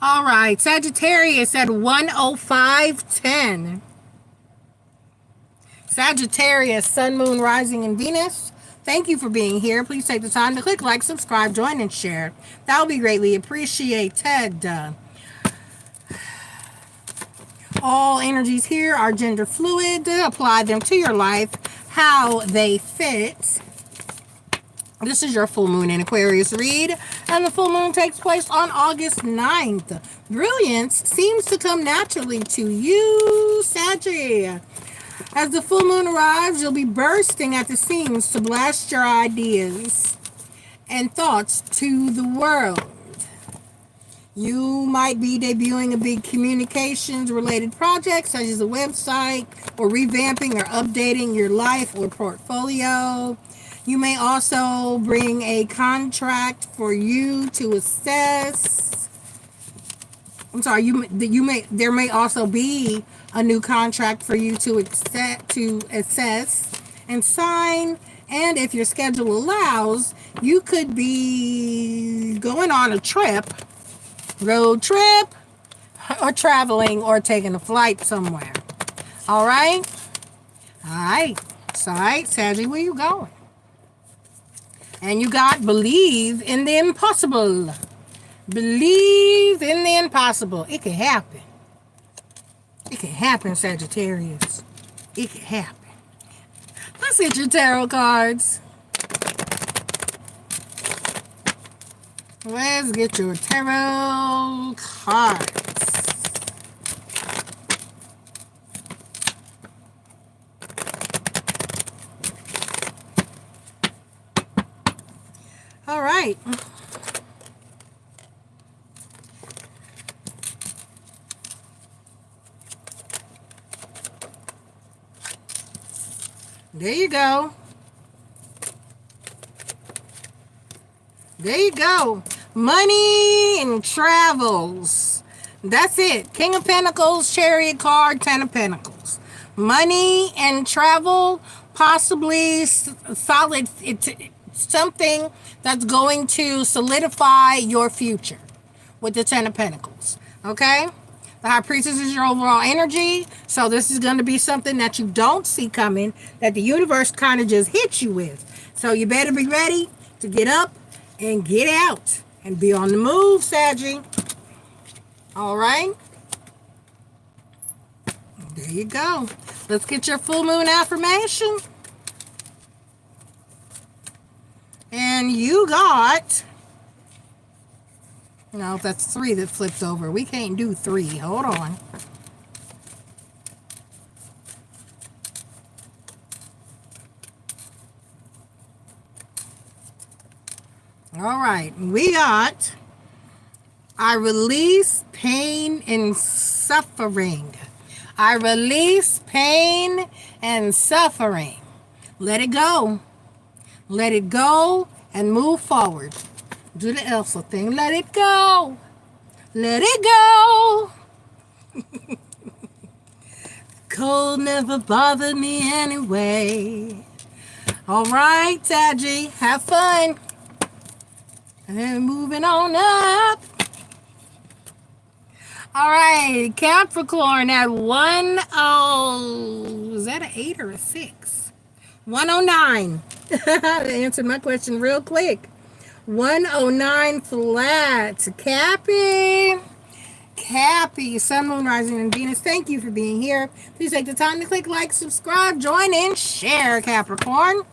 All right. Sagittarius at 105:10. Sagittarius, Sun, Moon, Rising, and Venus. Thank you for being here. Please take the time to click like, subscribe, join, and share. That will be greatly appreciated. All energies here are gender fluid. Apply them to your life how they fit. This is your full moon in Aquarius read, and the full moon takes place on August 9th. Brilliance seems to come naturally to you, Sagittarius. As the full moon arrives, you'll be bursting at the seams to blast your ideas and thoughts to the world. You might be debuting a big communications related project such as a website or revamping or updating your life or portfolio. You may also bring a contract for you to assess. There may also be a new contract for you to assess and sign. And if your schedule allows, you could be going on a trip, road trip, or traveling or taking a flight somewhere. All right? All right. All right, Saggy, where you going? And you got believe in the impossible. Believe in the impossible. It can happen. It can happen, Sagittarius. It can happen. Let's get your tarot cards. Let's get your tarot cards. All right. There you go. There you go. Money and travels. That's it. King of Pentacles, Chariot card, Ten of Pentacles. Money and travel, possibly solid, something that's going to solidify your future with the Ten of Pentacles. Okay? The High Priestess is your overall energy. So this is going to be something that you don't see coming, that the universe kind of just hits you with. So you better be ready to get up and get out and be on the move, Saggy. All right? There you go. Let's get your full moon affirmation. And you got... No, that's 3 that flipped over. We can't do 3. Hold on. All right. We got, I release pain and suffering. I release pain and suffering. Let it go. Let it go and move forward. Do the Elsa thing. Let it go. Let it go. Cold never bothered me anyway. All right, Saggy. Have fun. And moving on up. All right, Capricorn at 10. Is that an 8 or a 6? 109. I answered my question real quick. 109 flat. Cappy, Sun, Moon, Rising, and Venus. Thank you for being here. Please take the time to click like, subscribe, join, and share, Capricorn.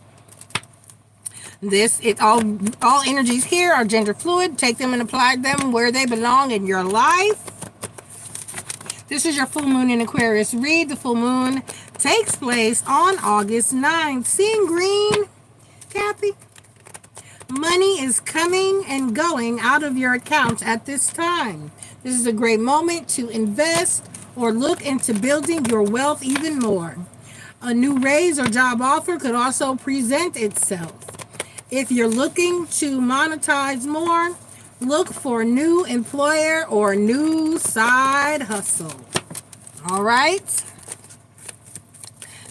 All energies here are gender fluid. Take them and apply them where they belong in your life. This is your full moon in Aquarius read. The full moon takes place on August 9th. Seeing green, Cappy? Money is coming and going out of your accounts at this time. This is a great moment to invest or look into building your wealth even more. A new raise or job offer could also present itself. If you're looking to monetize more, look for a new employer or a new side hustle. All right?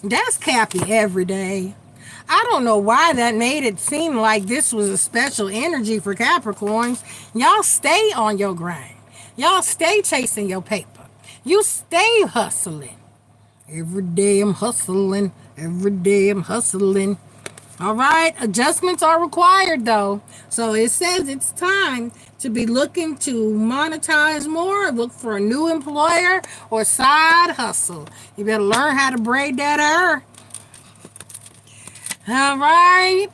That's Cappy every day. I don't know why that made it seem like this was a special energy for Capricorns. Y'all stay on your grind. Y'all stay chasing your paper. You stay hustling. Every day I'm hustling. Every day I'm hustling. All right. Adjustments are required, though. So it says it's time to be looking to monetize more. Look for a new employer or side hustle. You better learn how to braid that hair. All right.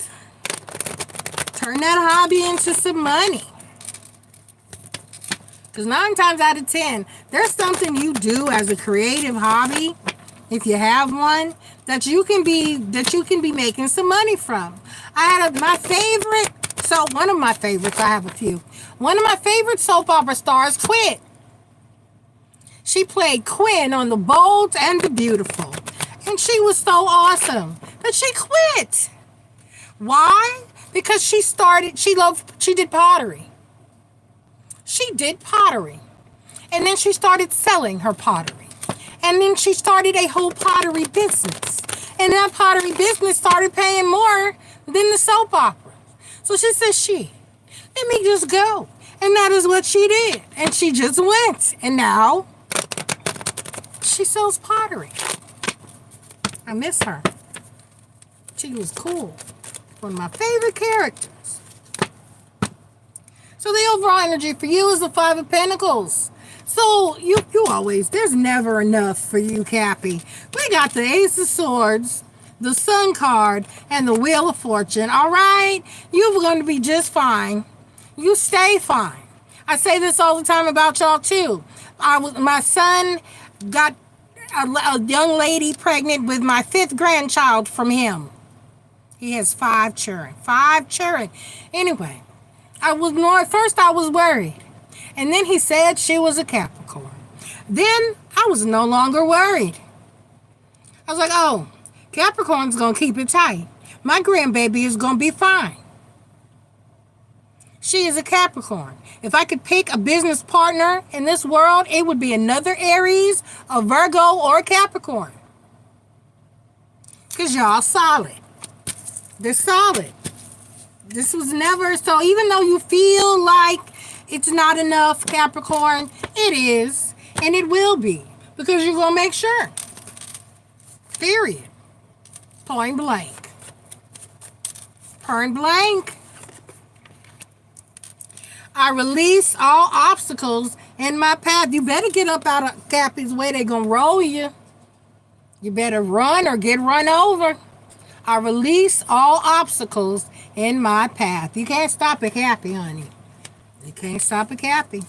Turn that hobby into some money. Because 9 times out of 10, there's something you do as a creative hobby, if you have one, that you can be making some money from. I had one of my favorites, I have a few. One of my favorite soap opera stars quit. She played Quinn on The Bold and the Beautiful. And she was so awesome. But she quit. Why? Because she did pottery. She did pottery. And then she started selling her pottery. And then she started a whole pottery business. And that pottery business started paying more than the soap opera. So she said, let me just go. And that is what she did. And she just went. And now she sells pottery. I miss her. She was cool. One of my favorite characters. So the overall energy for you is the 5 of Pentacles. So you always, there's never enough for you, Cappy. We got the Ace of Swords, the Sun card, and the Wheel of Fortune. All right? You're going to be just fine. You stay fine. I say this all the time about y'all, too. My son got a young lady pregnant with my 5th grandchild from him. He has 5 children. 5 children. Anyway, first I was worried. And then he said she was a Capricorn. Then I was no longer worried. I was like, oh, Capricorn's going to keep it tight. My grandbaby is going to be fine. She is a Capricorn. If I could pick a business partner in this world, it would be another Aries, a Virgo, or a Capricorn. Because y'all solid. They're solid. This was never, so even though you feel like it's not enough, Capricorn, it is, and it will be, because you're going to make sure. Period. Point blank. Point blank. I release all obstacles in my path. You better get up out of Cappy's way. They're going to roll you. You better run or get run over. I release all obstacles in my path. You can't stop a Cappy, honey. You can't stop a Cappy.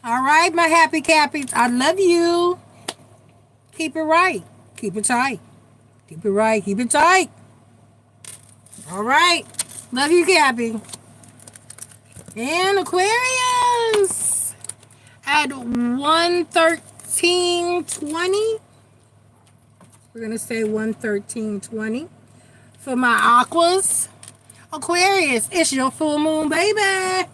All right, my happy Cappies. I love you. Keep it right. Keep it tight. Keep it right. Keep it tight. All right. Love you, Cappy. And Aquarius at 113.20. We're going to say 113.20 for my aquas. Aquarius, it's your full moon, baby.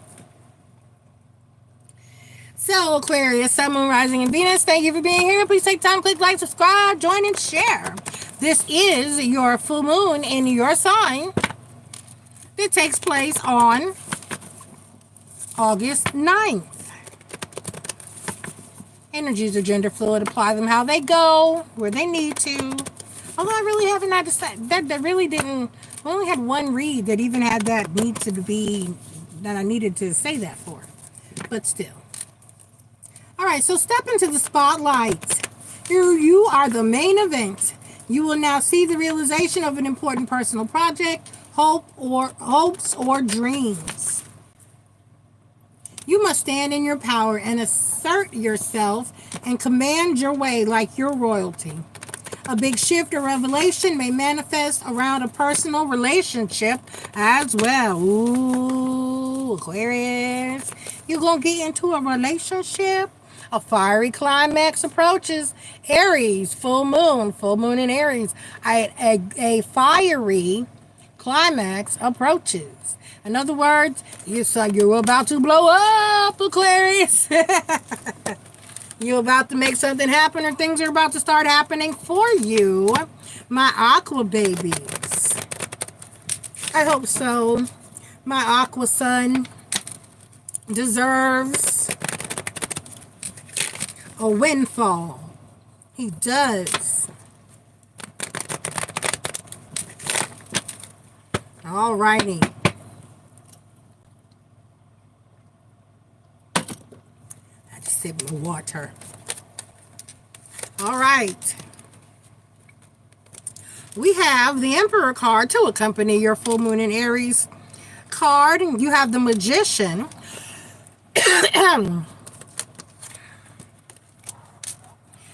So, Aquarius, Sun, Moon, Rising, and Venus, thank you for being here. Please take time, click like, subscribe, join, and share. This is your full moon in your sign. It takes place on August 9th. Energies are gender fluid. Apply them how they go, where they need to. Although I really haven't had to say that really didn't. We only had one read that even had that need to be that I needed to say that for. But still. All right, so step into the spotlight. You are the main event. You will now see the realization of an important personal project, hopes or dreams. You must stand in your power and assert yourself and command your way like your royalty. A big shift or revelation may manifest around a personal relationship as well. Ooh, Aquarius. You're going to get into a relationship A fiery climax approaches Aries, full moon in Aries. A fiery climax approaches. In other words, it's like you're about to blow up, Aquarius. You're about to make something happen, or things are about to start happening for you, my aqua babies. I hope so. My aqua son deserves a windfall. He does. All righty. I just sip my water. All right. We have the Emperor card to accompany your full moon in Aries card. You have the Magician.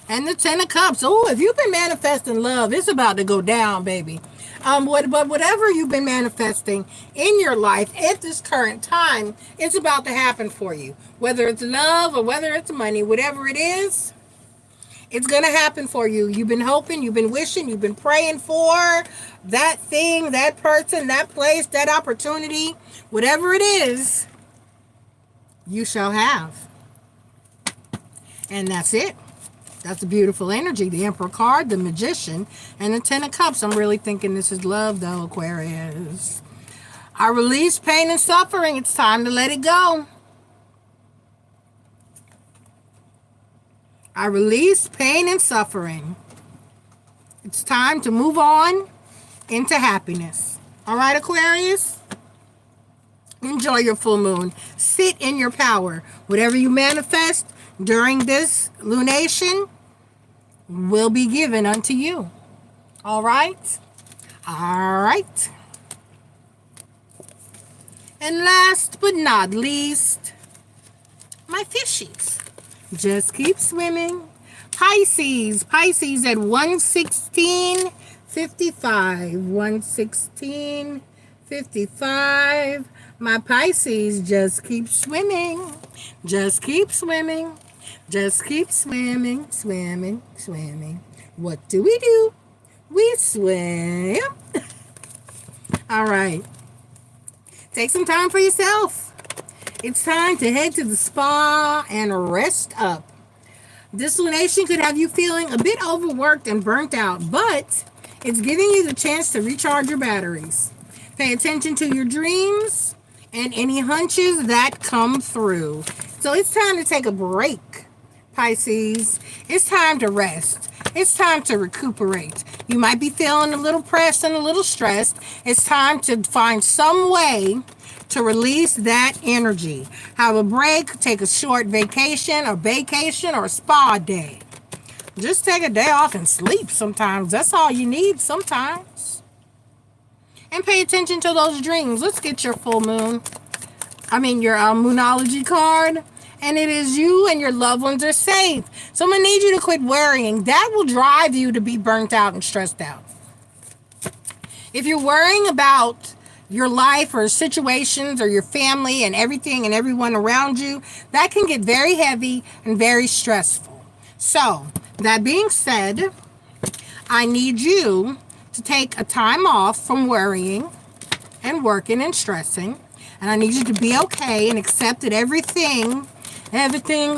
And the Ten of Cups. Oh, if you've been manifesting love, it's about to go down, baby. But whatever you've been manifesting in your life at this current time, it's about to happen for you. Whether it's love or whether it's money, whatever it is, it's going to happen for you. You've been hoping, you've been wishing, you've been praying for that thing, that person, that place, that opportunity. Whatever it is, you shall have. And that's it. That's a beautiful energy. The Emperor card, the Magician, and the Ten of Cups. I'm really thinking this is love, though, Aquarius. I release pain and suffering. It's time to let it go. I release pain and suffering. It's time to move on into happiness. All right, Aquarius? Enjoy your full moon. Sit in your power. Whatever you manifest during this lunation will be given unto you. All right? All right. And last but not least, my fishies. Just keep swimming. Pisces. Pisces at 116.55. 116.55. My Pisces, just keep swimming. Just keep swimming. Just keep swimming, swimming, swimming. What do? We swim. All right. Take some time for yourself. It's time to head to the spa and rest up. This lunation could have you feeling a bit overworked and burnt out, but it's giving you the chance to recharge your batteries. Pay attention to your dreams and any hunches that come through. So it's time to take a break, Pisces. It's time to rest. It's time to recuperate. You might be feeling a little pressed and a little stressed. It's time to find some way to release that energy. Have a break, take a short vacation or a spa day. Just take a day off and sleep sometimes. That's all you need sometimes. And pay attention to those dreams. Let's get your full moon. Your Moonology card. And it is you and your loved ones are safe. So I'm going to need you to quit worrying. That will drive you to be burnt out and stressed out. If you're worrying about your life or situations or your family and everything and everyone around you, that can get very heavy and very stressful. So, that being said, I need you to take a time off from worrying and working and stressing. And I need you to be okay and accept that everything's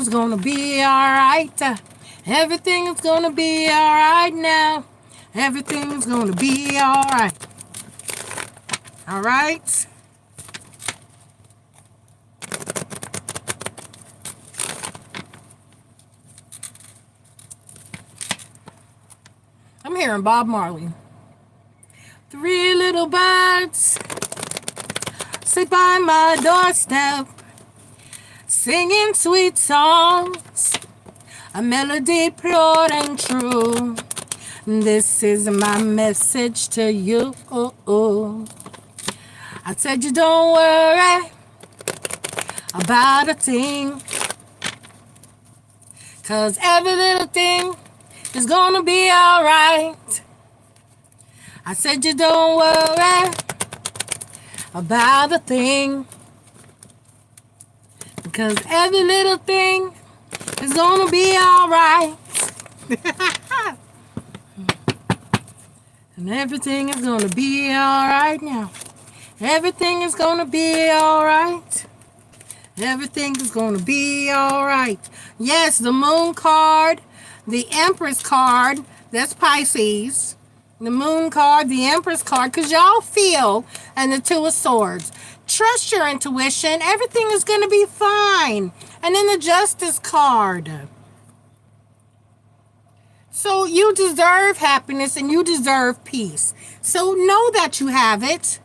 gonna be all right. Everything is gonna be all right now. Everything's gonna be all right. All right? I'm hearing Bob Marley. Three little birds sit by my doorstep, singing sweet songs, a melody pure and true. This is my message to you. I said you don't worry about a thing, 'cause every little thing is gonna be alright. I said you don't worry about a thing, because every little thing is gonna be alright. And everything is gonna be alright now. Everything is gonna be alright. Everything is gonna be alright. Yes, the moon card, the Empress card, that's Pisces. The moon card, the Empress card, because y'all feel, and the Two of Swords. Trust your intuition. Everything is gonna be fine. And then the Justice card. So you deserve happiness and you deserve peace. So know that you have it.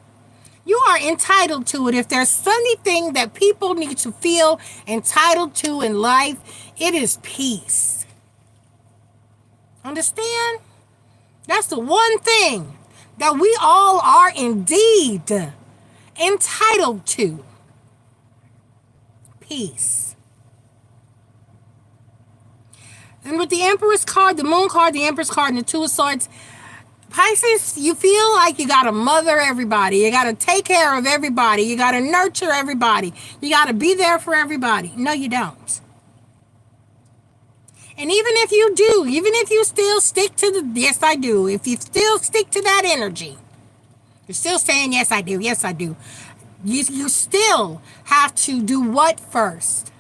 You are entitled to it. If there's anything that people need to feel entitled to in life, it is peace. Understand? That's the one thing that we all are indeed entitled to. Peace. And with the Empress card, the Moon card, the Empress card, and the Two of Swords, Pisces, you feel like you got to mother everybody. You got to take care of everybody. You got to nurture everybody. You got to be there for everybody. No, you don't. And even if you do, even if you still stick to the, yes, I do. If you still stick to that energy, you're still saying, yes, I do. Yes, I do. You still have to do what first?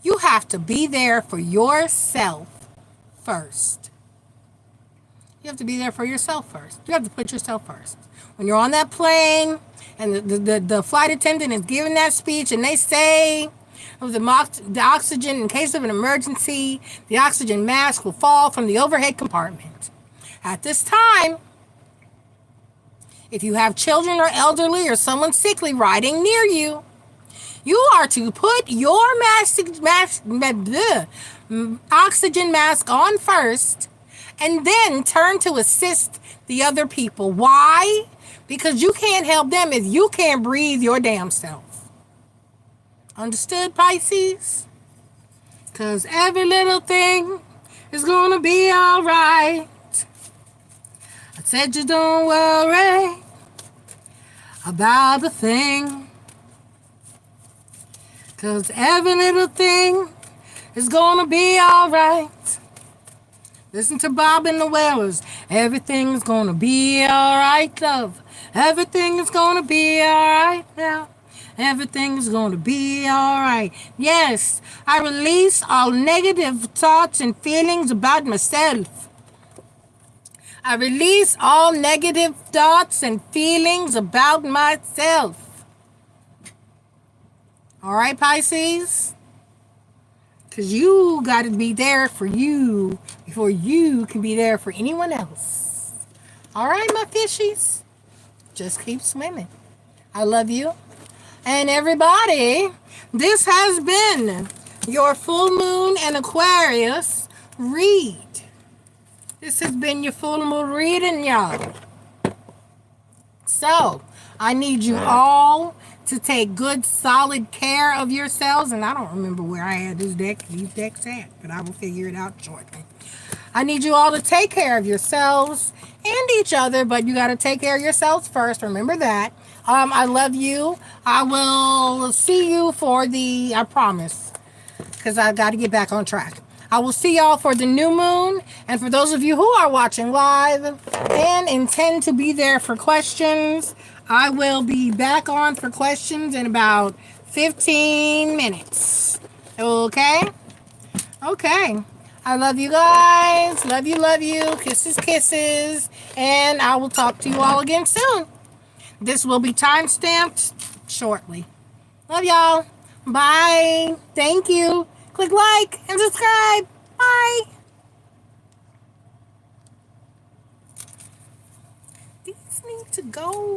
You have to be there for yourself first. You have to be there for yourself first. You have to put yourself first. When you're on that plane and the flight attendant is giving that speech and they say the oxygen, in case of an emergency, the oxygen mask will fall from the overhead compartment. At this time, if you have children or elderly or someone sickly riding near you, you are to put your oxygen mask on first and then turn to assist the other people. Why? Because you can't help them if you can't breathe your damn self. Understood, Pisces? Because every little thing is going to be all right. I said you don't worry about a thing. Because every little thing is going to be all right. Listen to Bob and the Wailers. Everything's going to be all right, love. Everything is going to be all right now. Everything is going to be all right. Yes, I release all negative thoughts and feelings about myself. I release all negative thoughts and feelings about myself. All right, Pisces? Because you got to be there for you before you can be there for anyone else. All right, my fishies? Just keep swimming. I love you. And everybody, this has been your full moon and Aquarius read. This has been your full moon reading, y'all. So, I need you all to take good, solid care of yourselves. And I don't remember where I had these decks at, but I will figure it out shortly. I need you all to take care of yourselves and each other, but you got to take care of yourselves first. Remember that. I love you. I will see you for the, I promise, because I got to get back on track. I will see y'all for the new moon. And for those of you who are watching live and intend to be there for questions, I will be back on for questions in about 15 minutes. Okay? Okay. I love you guys. Love you, love you. Kisses, kisses. And I will talk to you all again soon. This will be time-stamped shortly. Love y'all. Bye. Thank you. Click like and subscribe. Bye. These need to go.